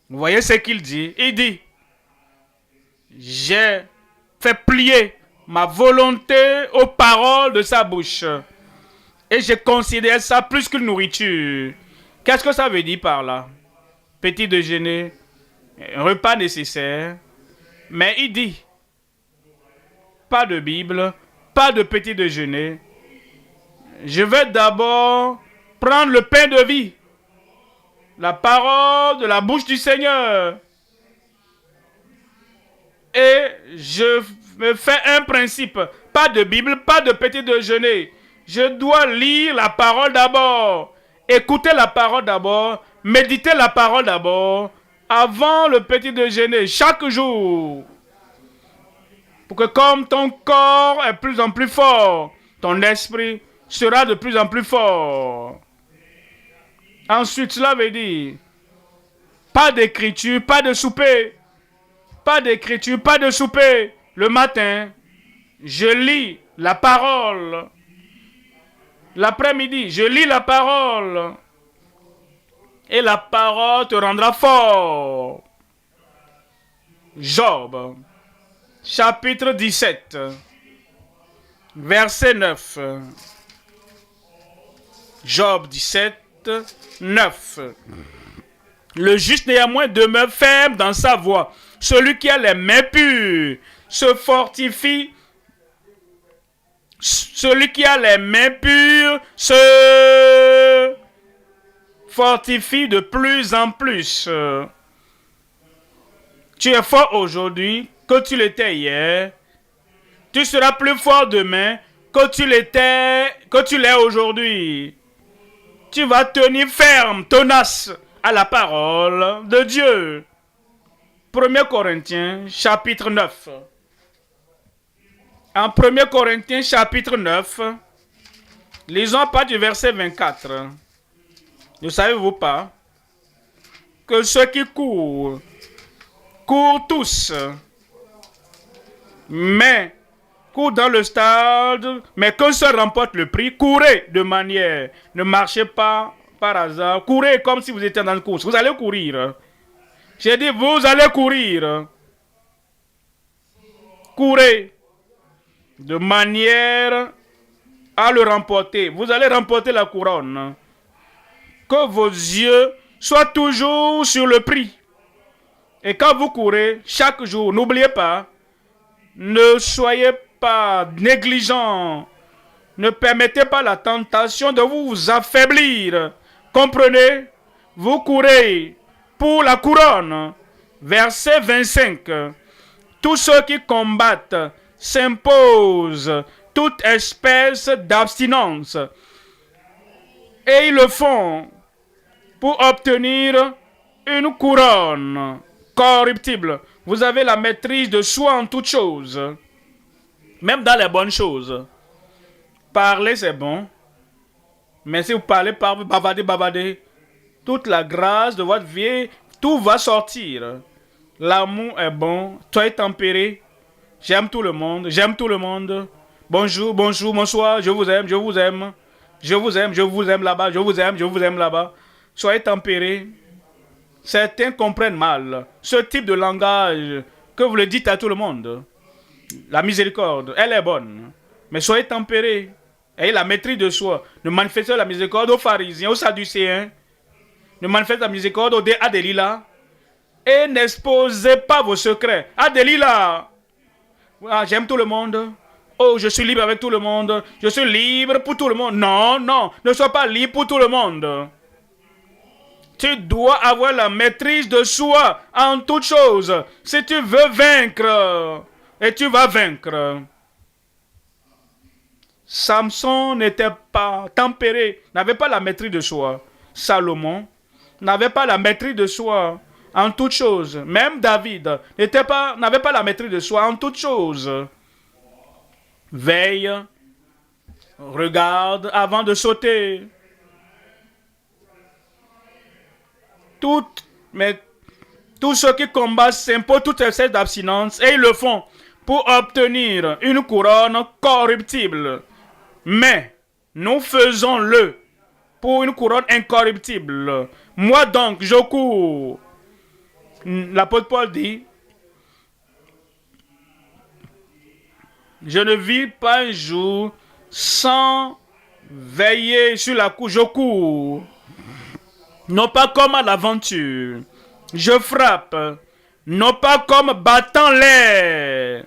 Speaker 1: Vous voyez ce qu'il dit? Il dit, j'ai fait plier ma volonté aux paroles de sa bouche. Et je considère ça plus qu'une nourriture. Qu'est-ce que ça veut dire par là? Petit déjeuner, un repas nécessaire. Mais il dit, pas de Bible, pas de petit déjeuner. je vais d'abord prendre le pain de vie, la parole de la bouche du Seigneur. Et je me fais un principe. Pas de Bible, pas de petit déjeuner. Je dois lire la parole d'abord. Écouter la parole d'abord. Méditer la parole d'abord. Avant le petit déjeuner, chaque jour. Pour que comme ton corps est de plus en plus fort, ton esprit sera de plus en plus fort. Ensuite, cela veut dire pas d'écriture, pas de souper. Pas d'écriture, pas de souper. Le matin, je lis la parole. L'après-midi, je lis la parole. Et la parole te rendra fort. Job, chapitre 17, verset 9. Job 17, 9. Le juste néanmoins demeure ferme dans sa voie. Celui qui a les mains pures se fortifie. Celui qui a les mains pures se fortifie de plus en plus. Tu es fort aujourd'hui que tu l'étais hier. Tu seras plus fort demain que tu l'es aujourd'hui. Tu vas tenir ferme, tenace à la parole de Dieu. 1 Corinthiens, chapitre 9. En 1 Corinthiens, chapitre 9, lisons à partir du verset 24. Ne savez-vous pas que ceux qui courent tous, mais courent dans le stade, mais qu'un seul remporte le prix. Courez de manière, ne marchez pas par hasard. Courez comme si vous étiez dans une course. Vous allez courir. J'ai dit, vous allez courir. Courez de manière à le remporter. Vous allez remporter la couronne. Que vos yeux soient toujours sur le prix. Et quand vous courez, chaque jour, n'oubliez pas, ne soyez pas négligents. Ne permettez pas la tentation de vous affaiblir. Comprenez? Vous courez pour la couronne. Verset 25. Tous ceux qui combattent s'imposent toute espèce d'abstinence. Et ils le font pour obtenir une couronne corruptible. Vous avez la maîtrise de soi en toutes choses. Même dans les bonnes choses. Parler, c'est bon. Mais si vous parlez, bavardez, toute la grâce de votre vie, tout va sortir. L'amour est bon. Soyez tempéré. J'aime tout le monde. J'aime tout le monde. Bonjour, bonsoir. Je vous aime. Je vous aime là-bas. Je vous aime là-bas. Soyez tempérés. Certains comprennent mal ce type de langage que vous le dites à tout le monde. La miséricorde, elle est bonne. Mais soyez tempérés. Ayez la maîtrise de soi. Ne manifestez la miséricorde aux pharisiens, aux sadducéens. Ne manifestez la miséricorde à Delilah. Et n'exposez pas vos secrets. À Delilah. Ah, j'aime tout le monde. Oh, je suis libre avec tout le monde. Je suis libre pour tout le monde. Non, ne sois pas libre pour tout le monde. Tu dois avoir la maîtrise de soi en toutes choses. Si tu veux vaincre, et tu vas vaincre. Samson n'était pas tempéré, n'avait pas la maîtrise de soi. Salomon n'avait pas la maîtrise de soi en toutes choses. Même David n'avait pas la maîtrise de soi en toutes choses. Veille, regarde avant de sauter. Tous ceux qui combattent s'imposent toute espèce d'abstinence et ils le font pour obtenir une couronne corruptible. Mais nous faisons-le pour une couronne incorruptible. Moi donc, je cours. L'apôtre Paul dit, je ne vis pas un jour sans veiller sur la cour. Je cours. Non pas comme à l'aventure. Je frappe. Non pas comme battant l'air.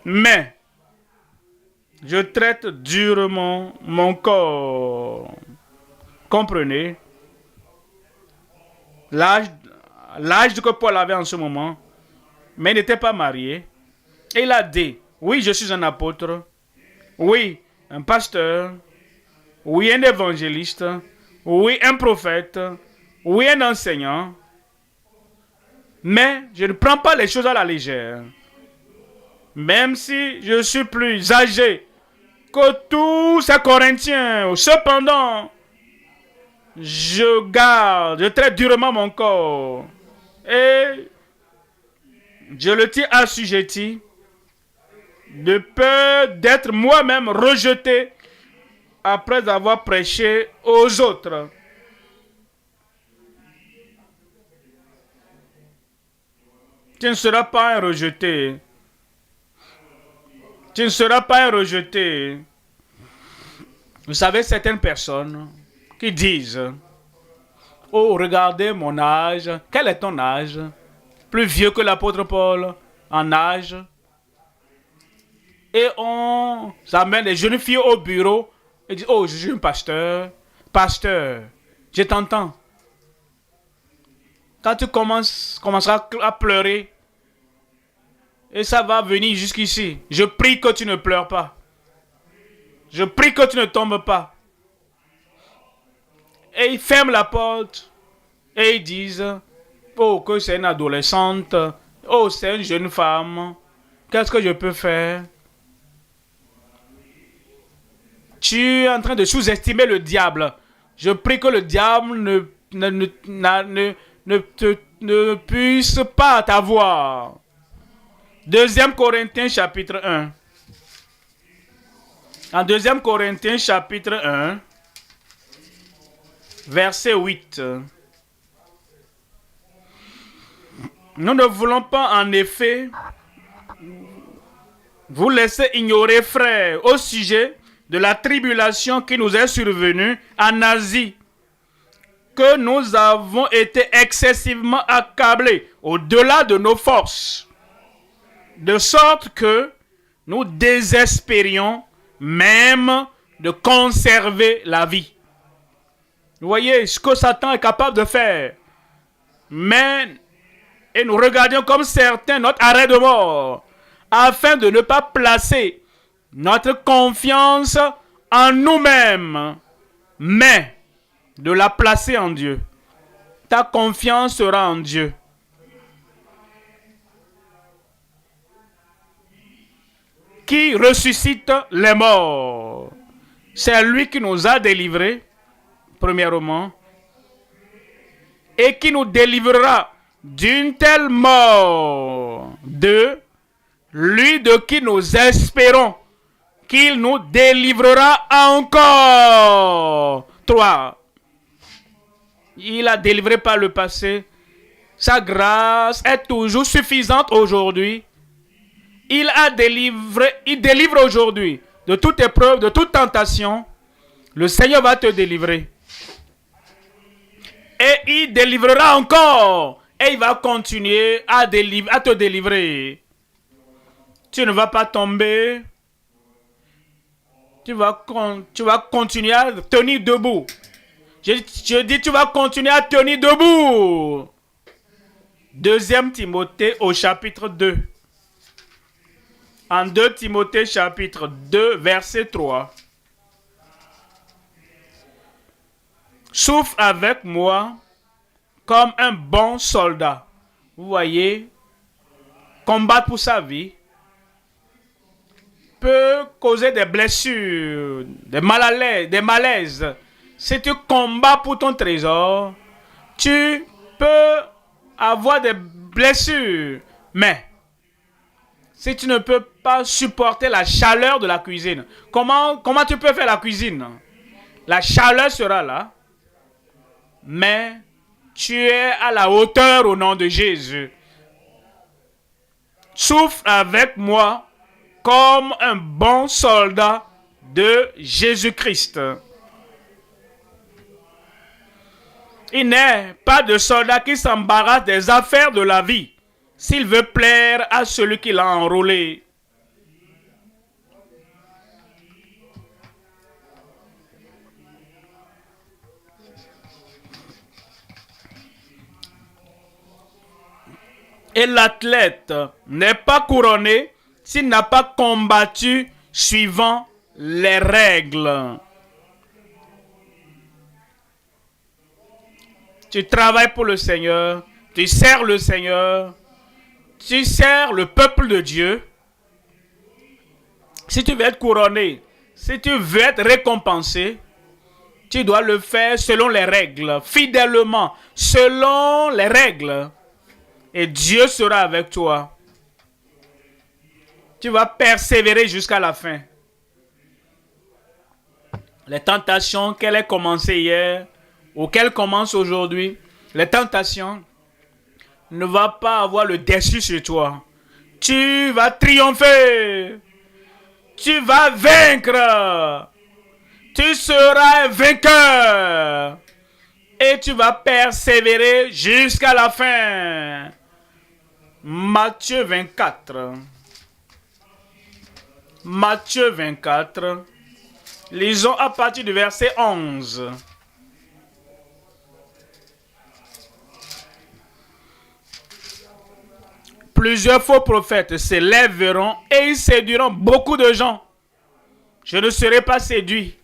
Speaker 1: Mais Je traite durement mon corps. Comprenez? L'âge que Paul avait en ce moment, mais il n'était pas marié. Et il a dit, oui, je suis un apôtre. Oui, un pasteur. Oui, un évangéliste. Oui, un prophète. Oui, un enseignant. Mais je ne prends pas les choses à la légère. Même si je suis plus âgé que tous ces Corinthiens. Cependant, je traite durement mon corps. Et je le tiens assujetti de peur d'être moi-même rejeté après avoir prêché aux autres. Tu ne seras pas un rejeté. Tu ne seras pas un rejeté. Vous savez, certaines personnes qui disent, oh, regardez mon âge. Quel est ton âge? Plus vieux que l'apôtre Paul en âge. Et on amène les jeunes filles au bureau et disent, oh, je suis un pasteur. Pasteur, je t'entends. Quand tu commenceras à pleurer, et ça va venir jusqu'ici. Je prie que tu ne pleures pas. Je prie que tu ne tombes pas. Et ils ferment la porte. Et ils disent, oh, que c'est une adolescente. Oh, c'est une jeune femme. Qu'est-ce que je peux faire? Tu es en train de sous-estimer le diable. Je prie que le diable ne puisse pas t'avoir. 2 Corinthiens chapitre 1. En 2 Corinthiens chapitre 1, verset 8. Nous ne voulons pas en effet vous laisser ignorer, frères, au sujet de la tribulation qui nous est survenue en Asie, que nous avons été excessivement accablés au-delà de nos forces, de sorte que nous désespérions même de conserver la vie. Vous voyez ce que Satan est capable de faire. Mais, et nous regardions comme certains notre arrêt de mort, afin de ne pas placer notre confiance en nous-mêmes, mais de la placer en Dieu. Ta confiance sera en Dieu. Qui ressuscite les morts. C'est lui qui nous a délivrés, premièrement, et qui nous délivrera d'une telle mort. 2. Lui de qui nous espérons qu'il nous délivrera encore. 3. Il a délivré par le passé. Sa grâce est toujours suffisante aujourd'hui. Il délivre aujourd'hui de toute épreuve, de toute tentation. Le Seigneur va te délivrer. Et il délivrera encore. Et il va continuer à te délivrer. Tu ne vas pas tomber. Tu vas continuer à tenir debout. Je dis, tu vas continuer à tenir debout. 2 Timothée au chapitre 2. En 2 Timothée chapitre 2, verset 3. Souffre avec moi comme un bon soldat. Vous voyez, combattre pour sa vie peut causer des blessures, des malaises. Si tu combats pour ton trésor, tu peux avoir des blessures. Mais si tu ne peux pas supporter la chaleur de la cuisine, comment tu peux faire la cuisine? La chaleur sera là, mais tu es à la hauteur au nom de Jésus. Souffre avec moi comme un bon soldat de Jésus-Christ. Il n'est pas de soldat qui s'embarrasse des affaires de la vie s'il veut plaire à celui qui l'a enrôlé. Et l'athlète n'est pas couronné s'il n'a pas combattu suivant les règles. Tu travailles pour le Seigneur, tu sers le Seigneur, tu sers le peuple de Dieu. Si tu veux être couronné, si tu veux être récompensé, tu dois le faire selon les règles, fidèlement, selon les règles. Et Dieu sera avec toi. Tu vas persévérer jusqu'à la fin. Les tentations qu'elle a commencées hier, ou qu'elle commence aujourd'hui, les tentations ne vont pas avoir le dessus sur toi. Tu vas triompher. Tu vas vaincre. Tu seras vainqueur. Et tu vas persévérer jusqu'à la fin. Matthieu 24. Matthieu 24. Lisons à partir du verset 11. Plusieurs faux prophètes s'élèveront et ils séduiront beaucoup de gens. Je ne serai pas séduit.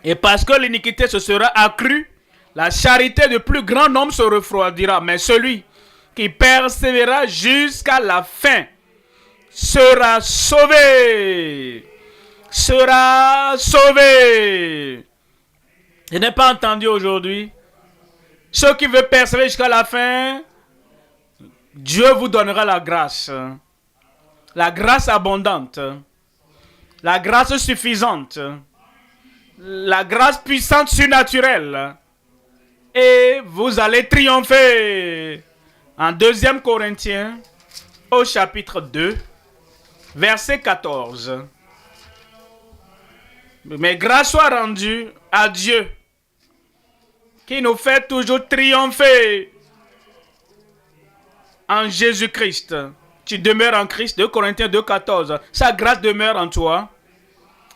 Speaker 1: Et parce que l'iniquité se sera accrue, la charité de plus grand nombre se refroidira. Mais celui qui persévérera jusqu'à la fin sera sauvé. Sera sauvé. Je n'ai pas entendu aujourd'hui. Ceux qui veulent persévérer jusqu'à la fin, Dieu vous donnera la grâce. La grâce abondante. La grâce suffisante. La grâce puissante surnaturelle. Et vous allez triompher. En 2 Corinthiens, au chapitre 2, verset 14. Mais grâce soit rendue à Dieu, qui nous fait toujours triompher en Jésus-Christ. Tu demeures en Christ, 2 Corinthiens 2, 14. Sa grâce demeure en toi.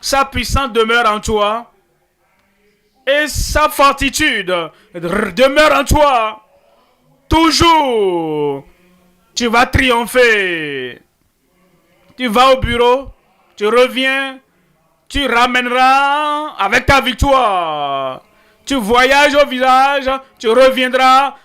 Speaker 1: Sa puissance demeure en toi. Et sa fortitude demeure en toi. Toujours. Tu vas triompher. Tu vas au bureau. Tu reviens. Tu ramèneras avec ta victoire. Tu voyages au village. Tu reviendras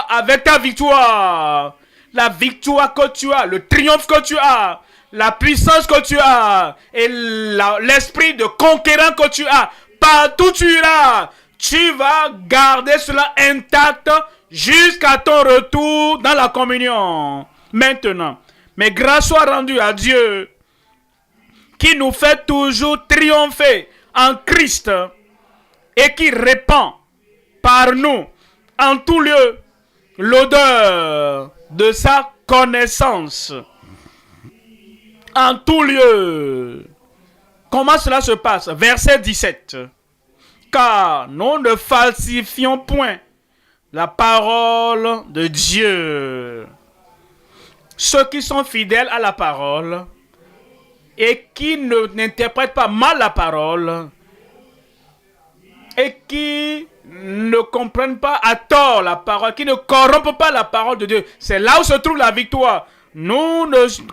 Speaker 1: avec ta victoire. La victoire que tu as, le triomphe que tu as, la puissance que tu as et l'esprit de conquérant que tu as. Partout tu iras, tu vas garder cela intact jusqu'à ton retour dans la communion. Maintenant, mais grâce soit rendue à Dieu qui nous fait toujours triompher en Christ et qui répand par nous en tout lieu l'odeur de sa connaissance. En tout lieu. Comment cela se passe? Verset 17. Car nous ne falsifions point la parole de Dieu. Ceux qui sont fidèles à la parole et qui n'interprètent pas mal la parole et qui ne comprennent pas à tort la parole, qui ne corrompent pas la parole de Dieu. C'est là où se trouve la victoire.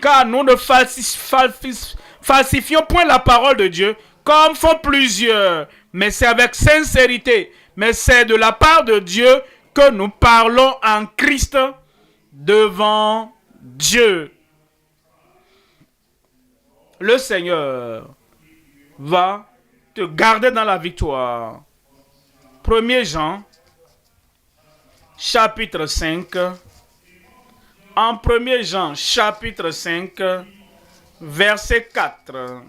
Speaker 1: Car nous ne falsifions point la parole de Dieu, comme font plusieurs, mais c'est avec sincérité. Mais c'est de la part de Dieu que nous parlons en Christ devant Dieu. Le Seigneur va te garder dans la victoire. 1 Jean, chapitre 5. En 1 Jean, chapitre 5, verset 4.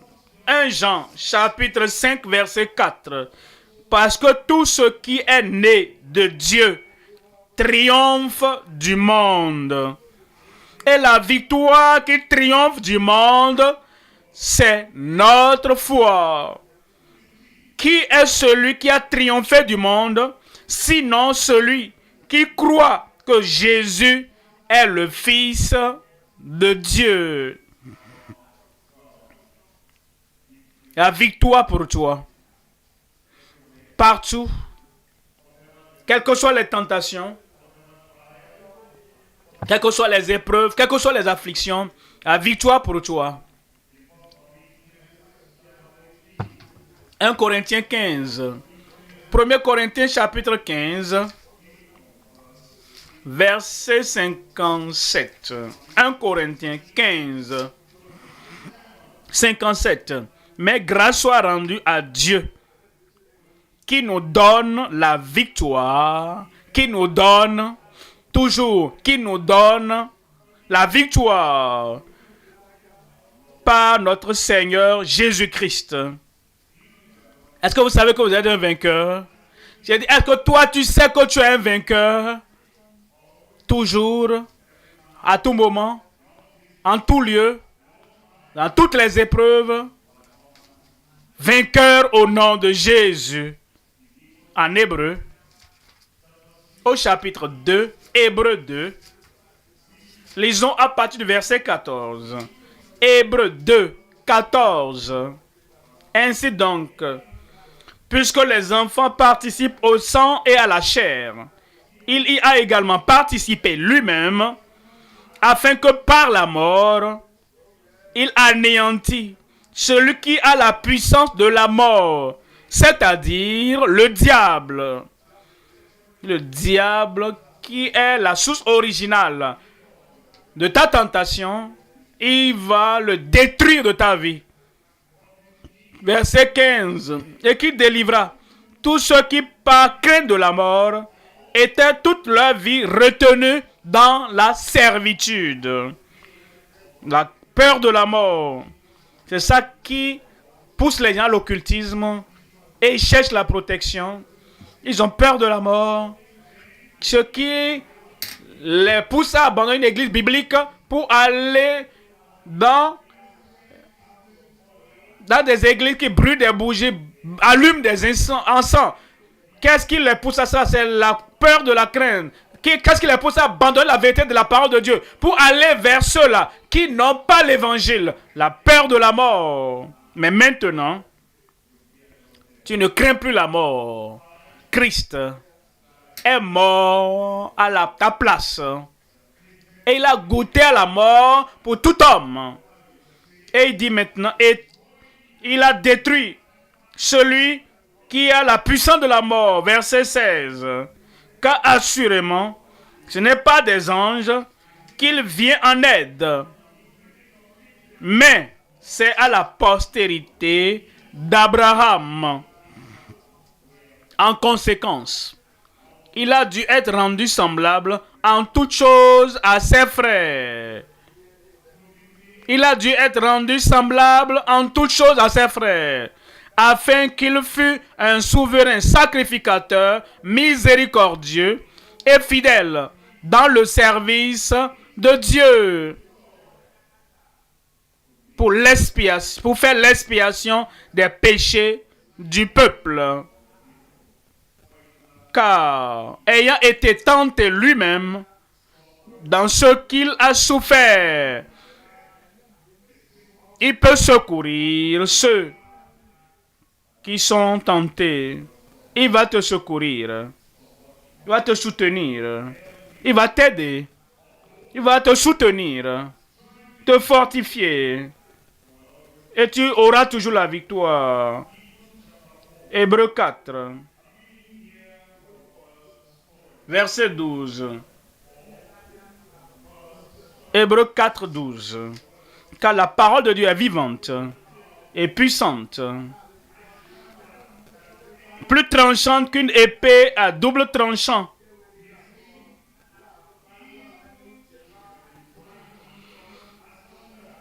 Speaker 1: 1 Jean, chapitre 5, verset 4. Parce que tout ce qui est né de Dieu triomphe du monde. Et la victoire qui triomphe du monde, c'est notre foi. Qui est celui qui a triomphé du monde, sinon celui qui croit que Jésus est le Fils de Dieu? La victoire pour toi. Partout. quelles que soient les tentations, quelles que soient les épreuves, quelles que soient les afflictions, la victoire pour toi. 1 Corinthiens 15. 1 Corinthiens chapitre 15, verset 57. 1 Corinthiens 15, 57. Mais grâce soit rendue à Dieu, qui nous donne la victoire, qui nous donne la victoire par notre Seigneur Jésus-Christ. Est-ce que vous savez que vous êtes un vainqueur? J'ai dit, est-ce que toi tu sais que tu es un vainqueur? Toujours, à tout moment, en tout lieu, dans toutes les épreuves, vainqueur au nom de Jésus. En Hébreu, au chapitre 2, Hébreu 2, lisons à partir du verset 14. Hébreu 2, 14. Ainsi donc, puisque les enfants participent au sang et à la chair, il y a également participé lui-même, afin que par la mort, il anéantit celui qui a la puissance de la mort, c'est-à-dire le diable. Le diable qui est la source originale de ta tentation, il va le détruire de ta vie. Verset 15. Et qui délivra tous ceux qui, par crainte de la mort, étaient toute leur vie retenus dans la servitude. La peur de la mort. C'est ça qui pousse les gens à l'occultisme et ils cherchent la protection. Ils ont peur de la mort. Ce qui les pousse à abandonner une église biblique pour aller dans des églises qui brûlent des bougies, allument des encens. Qu'est-ce qui les pousse à ça? C'est la peur de la crainte. Qu'est-ce qui les pousse à abandonner la vérité de la parole de Dieu pour aller vers ceux-là qui n'ont pas l'évangile? La peur de la mort. Mais maintenant, tu ne crains plus la mort. Christ est mort à ta place. Et il a goûté à la mort pour tout homme. Et il dit maintenant, et il a détruit celui qui a la puissance de la mort. Verset 16. Car assurément, ce n'est pas des anges qu'il vient en aide, mais c'est à la postérité d'Abraham. En conséquence, il a dû être rendu semblable en toutes choses à ses frères. Il a dû être rendu semblable en toutes choses à ses frères, afin qu'il fût un souverain sacrificateur, miséricordieux et fidèle dans le service de Dieu, pour faire l'expiation des péchés du peuple. Car, ayant été tenté lui-même dans ce qu'il a souffert, il peut secourir ceux qui sont tentés. Il va te secourir. Il va te soutenir. Il va t'aider. Il va te soutenir. Te fortifier. Et tu auras toujours la victoire. Hébreu 4. Verset 12. Hébreu 4, 12. Car la parole de Dieu est vivante et puissante, plus tranchante qu'une épée à double tranchant,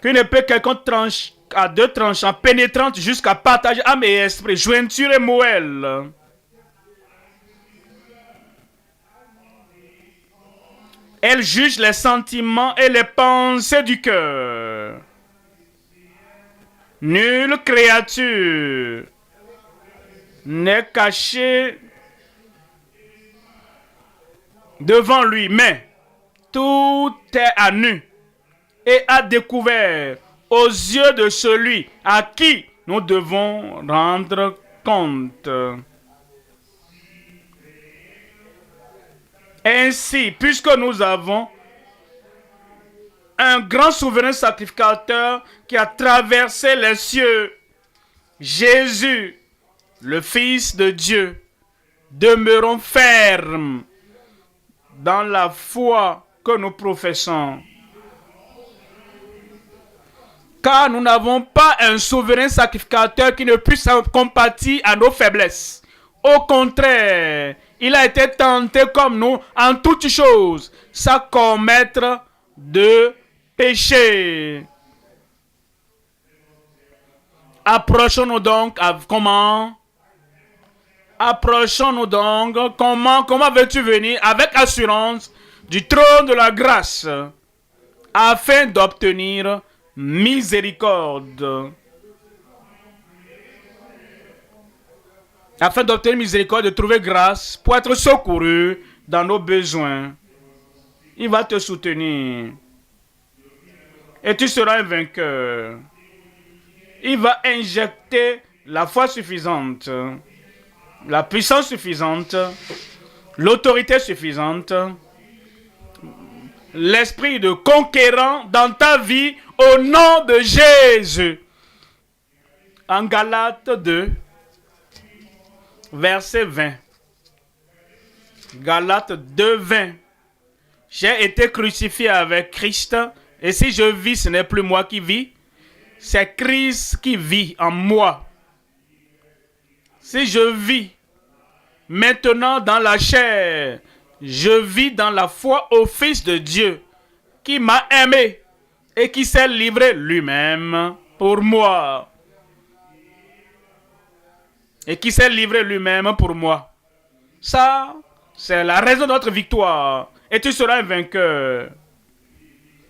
Speaker 1: qu'une épée quelconque tranche à deux tranchants, pénétrante jusqu'à partager âme et esprit, jointure et moelle. Elle juge les sentiments et les pensées du cœur. Nulle créature n'est cachée devant lui, mais tout est à nu et à découvert aux yeux de celui à qui nous devons rendre compte. Ainsi, puisque nous avons un grand souverain sacrificateur qui a traversé les cieux, Jésus, le Fils de Dieu, demeurons fermes dans la foi que nous professons. Car nous n'avons pas un souverain sacrificateur qui ne puisse compatir à nos faiblesses. Au contraire, il a été tenté comme nous en toutes choses, sans commettre de péché. Approchons-nous donc comment? Approchons-nous donc comment veux-tu venir avec assurance du trône de la grâce afin d'obtenir miséricorde. Afin d'obtenir miséricorde, de trouver grâce pour être secouru dans nos besoins. Il va te soutenir. Et tu seras un vainqueur. Il va injecter la foi suffisante, la puissance suffisante, l'autorité suffisante, l'esprit de conquérant dans ta vie au nom de Jésus. En Galates 2, verset 20. Galates 2, 20. J'ai été crucifié avec Christ, et si je vis, ce n'est plus moi qui vis, c'est Christ qui vit en moi. Si je vis maintenant dans la chair, je vis dans la foi au Fils de Dieu qui m'a aimé et qui s'est livré lui-même pour moi. Et qui s'est livré lui-même pour moi. Ça, c'est la raison de notre victoire. Et tu seras un vainqueur.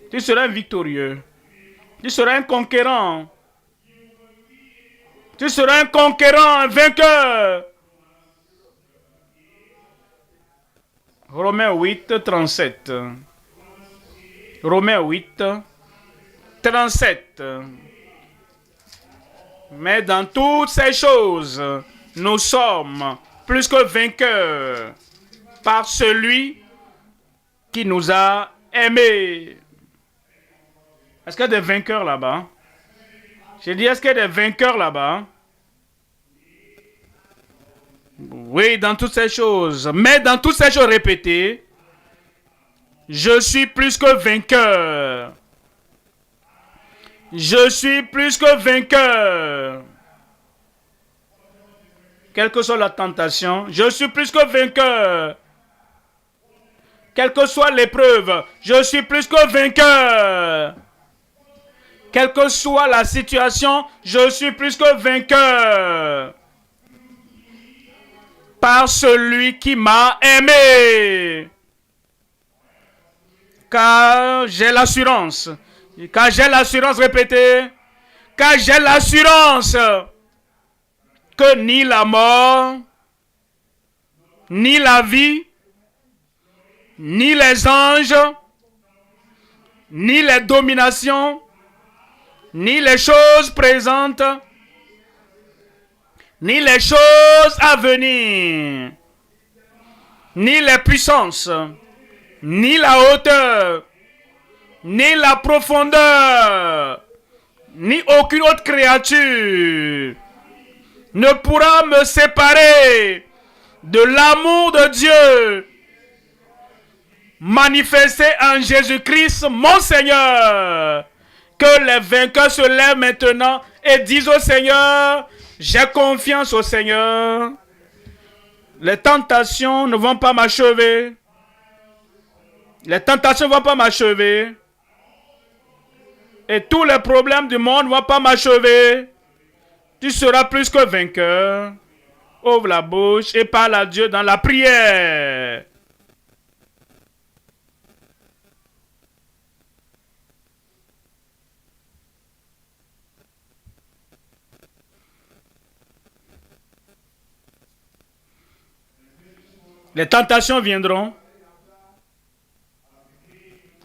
Speaker 1: Tu seras un victorieux. Tu seras un conquérant. Tu seras un conquérant, un vainqueur. Romains 8, 37. Romains 8, 37. Mais dans toutes ces choses, nous sommes plus que vainqueurs par celui qui nous a aimés. Est-ce qu'il y a des vainqueurs là-bas? J'ai dit, est-ce qu'il y a des vainqueurs là-bas? Oui, dans toutes ces choses. Mais dans toutes ces choses répétées, je suis plus que vainqueur. Je suis plus que vainqueur. Quelle que soit la tentation, je suis plus que vainqueur. Quelle que soit l'épreuve, je suis plus que vainqueur. Quelle que soit la situation, je suis plus que vainqueur. Par celui qui m'a aimé. Car j'ai l'assurance. Car j'ai l'assurance, répétez. Car j'ai l'assurance que ni la mort, ni la vie, ni les anges, ni les dominations, ni les choses présentes, ni les choses à venir, ni les puissances, ni la hauteur, ni la profondeur, ni aucune autre créature ne pourra me séparer de l'amour de Dieu manifesté en Jésus-Christ, mon Seigneur. Que les vainqueurs se lèvent maintenant et disent au Seigneur, j'ai confiance au Seigneur. Les tentations ne vont pas m'achever. Les tentations ne vont pas m'achever. Et tous les problèmes du monde ne vont pas m'achever. Tu seras plus que vainqueur. Ouvre la bouche et parle à Dieu dans la prière. Les tentations viendront,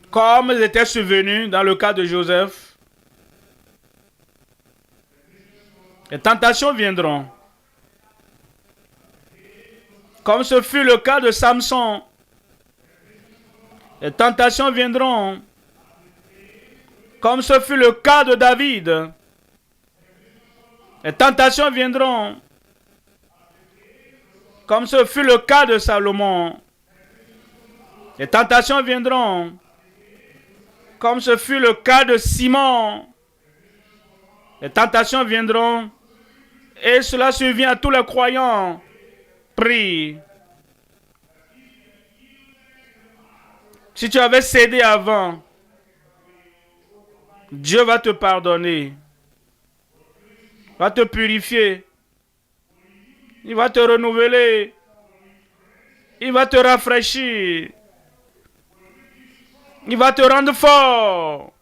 Speaker 1: comme elles étaient survenues dans le cas de Joseph. Les tentations viendront, comme ce fut le cas de Samson. Les tentations viendront, comme ce fut le cas de David. Les tentations viendront, comme ce fut le cas de Salomon. Les tentations viendront, comme ce fut le cas de Simon. Les tentations viendront, et cela survient à tous les croyants. Prie. Si tu avais cédé avant, Dieu va te pardonner, va te purifier, il va te renouveler, il va te rafraîchir, il va te rendre fort.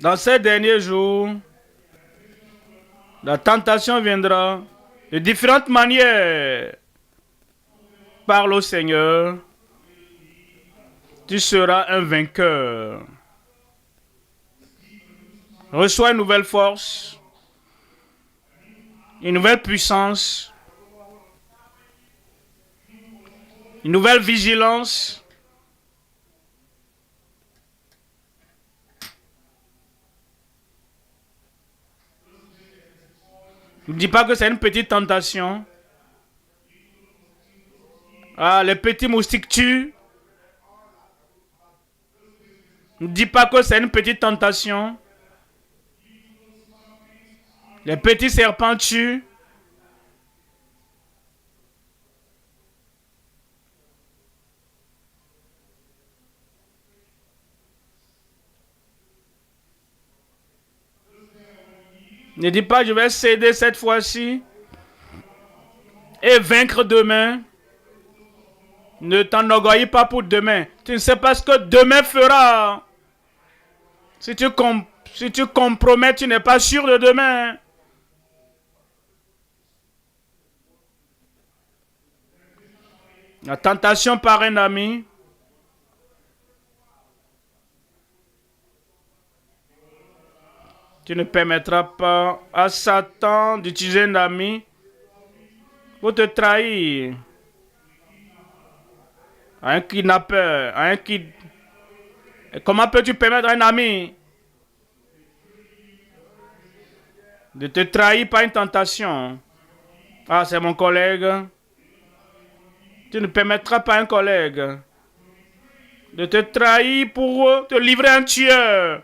Speaker 1: Dans ces derniers jours, la tentation viendra de différentes manières. Parle au Seigneur, tu seras un vainqueur. Reçois une nouvelle force, une nouvelle puissance, une nouvelle vigilance. Ne dis pas que c'est une petite tentation. Ah, les petits moustiques tuent. Ne dis pas que c'est une petite tentation. Les petits serpents tuent. Ne dis pas je vais céder cette fois-ci et vaincre demain. Ne t'enorgueillis pas pour demain. Tu ne sais pas ce que demain fera. Si tu compromets, tu n'es pas sûr de demain. La tentation par un ami. Tu ne permettras pas à Satan d'utiliser un ami pour te trahir. Un kidnappeur, Comment peux-tu permettre à un ami de te trahir par une tentation? Ah, c'est mon collègue. Tu ne permettras pas à un collègue de te trahir pour te livrer à un tueur.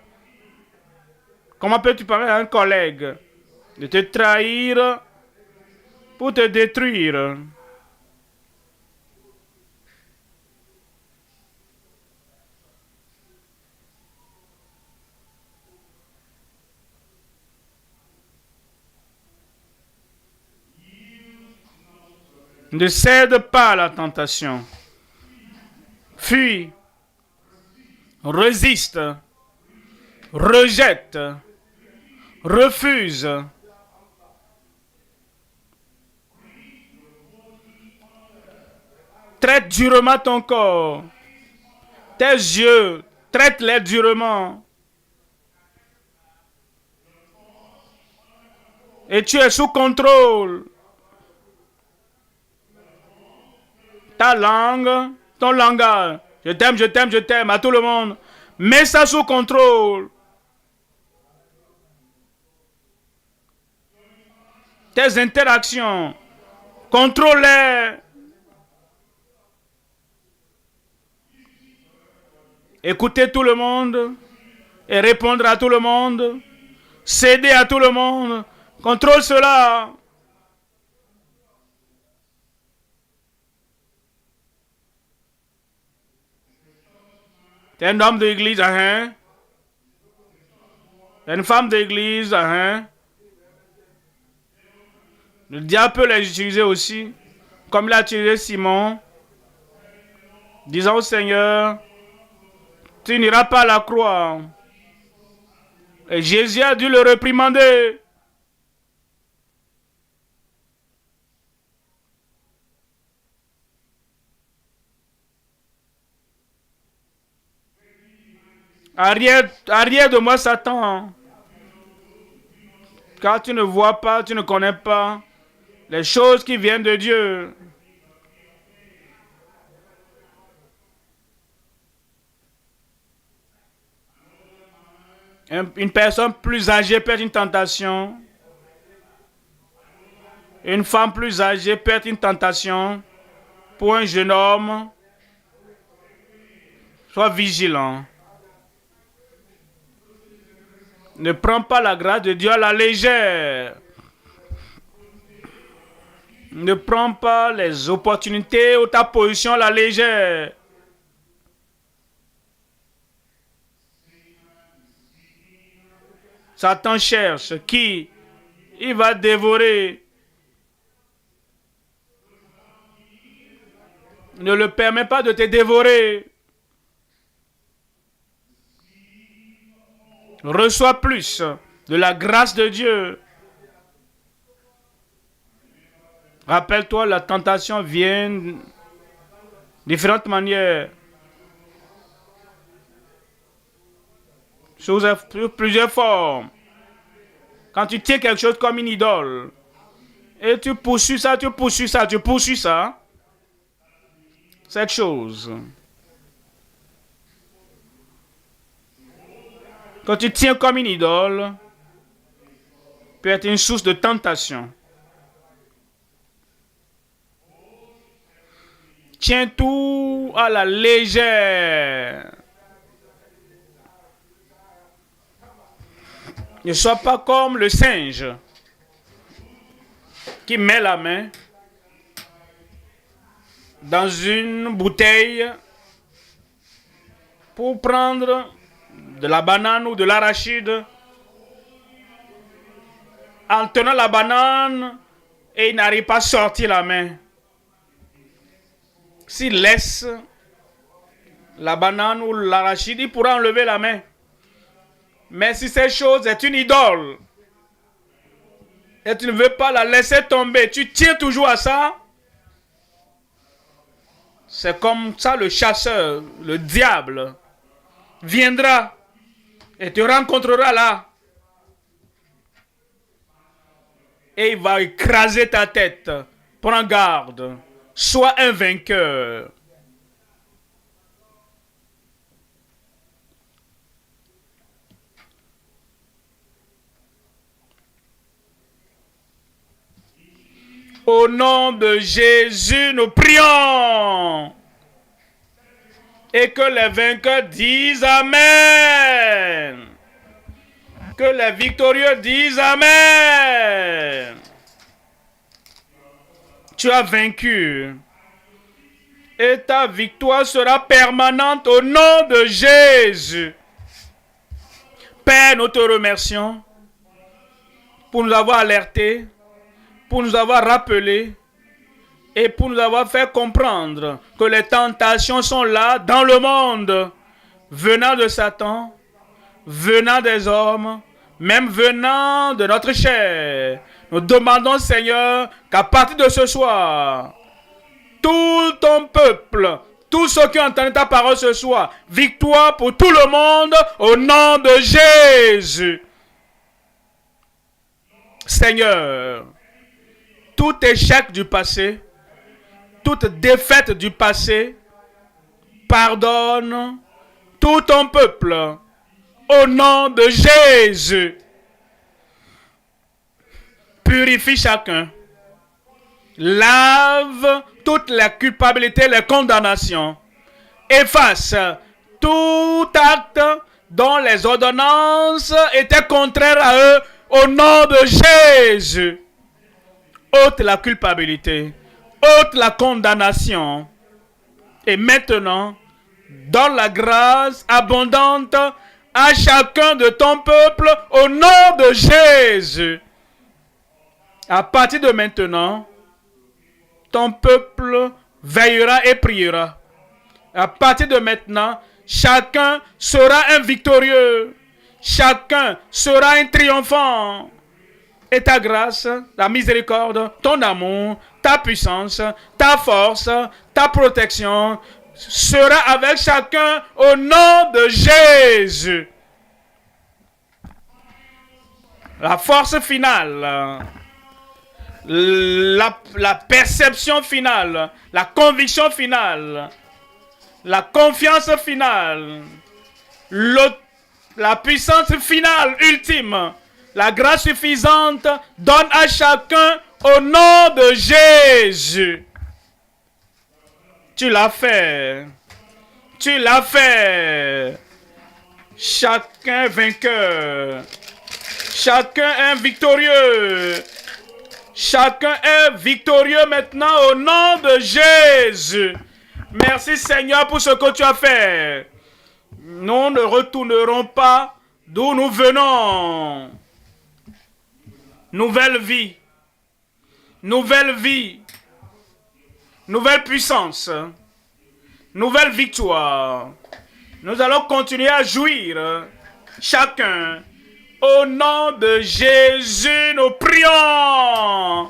Speaker 1: Comment peux-tu permettre à un collègue de te trahir pour te détruire? Ne cède pas à la tentation. Fuis. Résiste. Rejette. Refuse. Traite durement ton corps. Tes yeux, traite-les durement. Et tu es sous contrôle. Ta langue, ton langage. Je t'aime, je t'aime, je t'aime à tout le monde. Mets ça sous contrôle. Tes interactions, contrôle-les. Écouter tout le monde et répondre à tout le monde. Céder à tout le monde. Contrôle cela. T'es un homme d'église, hein? T'es une femme d'église, hein? Le diable peut les utiliser aussi, comme il a utilisé Simon, disant au Seigneur, tu n'iras pas à la croix. Et Jésus a dû le réprimander. Arrière de moi, Satan. Car tu ne vois pas, tu ne connais pas Les choses qui viennent de Dieu. Une personne plus âgée peut être une tentation. Une femme plus âgée peut être une tentation. Pour un jeune homme, sois vigilant. Ne prends pas la grâce de Dieu à la légère. Ne prends pas les opportunités ou ta position à la légère. Satan cherche qui il va dévorer. Ne le permets pas de te dévorer. Reçois plus de la grâce de Dieu. Rappelle-toi, la tentation vient de différentes manières. Sous plusieurs formes. Quand tu tiens quelque chose comme une idole, et tu poursuis ça, tu poursuis ça, tu poursuis ça, cette chose. Quand tu tiens comme une idole, peut être une source de tentation. Tiens tout à la légère. Ne sois pas comme le singe qui met la main dans une bouteille pour prendre de la banane ou de l'arachide. En tenant la banane, et il n'arrive pas à sortir la main. S'il laisse la banane ou l'arachide, il pourra enlever la main. Mais si cette chose est une idole, et tu ne veux pas la laisser tomber, tu tiens toujours à ça, c'est comme ça le chasseur, le diable, viendra et te rencontrera là. Et il va écraser ta tête. Prends garde. Sois un vainqueur. Au nom de Jésus, nous prions. Et que les vainqueurs disent Amen. Que les victorieux disent Amen. Tu as vaincu. Et ta victoire sera permanente au nom de Jésus. Père, nous te remercions pour nous avoir alertés, pour nous avoir rappelés et pour nous avoir fait comprendre que les tentations sont là dans le monde, venant de Satan, venant des hommes, même venant de notre chair. Nous demandons, Seigneur, qu'à partir de ce soir, tout ton peuple, tous ceux qui ont entendu ta parole ce soir, victoire pour tout le monde au nom de Jésus. Seigneur, tout échec du passé, toute défaite du passé, pardonne tout ton peuple au nom de Jésus. Purifie chacun. Lave toute la culpabilité, les condamnations. Efface tout acte dont les ordonnances étaient contraires à eux au nom de Jésus. Ôte la culpabilité, ôte la condamnation. Et maintenant, donne la grâce abondante à chacun de ton peuple au nom de Jésus. À partir de maintenant, ton peuple veillera et priera. À partir de maintenant, chacun sera un victorieux. Chacun sera un triomphant. Et ta grâce, la miséricorde, ton amour, ta puissance, ta force, ta protection sera avec chacun au nom de Jésus. La force finale, la perception finale, la conviction finale, la confiance finale, la puissance finale, ultime, la grâce suffisante donne à chacun au nom de Jésus. Tu l'as fait. Tu l'as fait. Chacun vainqueur. Chacun est victorieux. Chacun est victorieux maintenant au nom de Jésus. Merci Seigneur pour ce que tu as fait. Nous ne retournerons pas d'où nous venons. Nouvelle vie. Nouvelle vie. Nouvelle puissance. Nouvelle victoire. Nous allons continuer à jouir. Chacun. Au nom de Jésus, nous prions.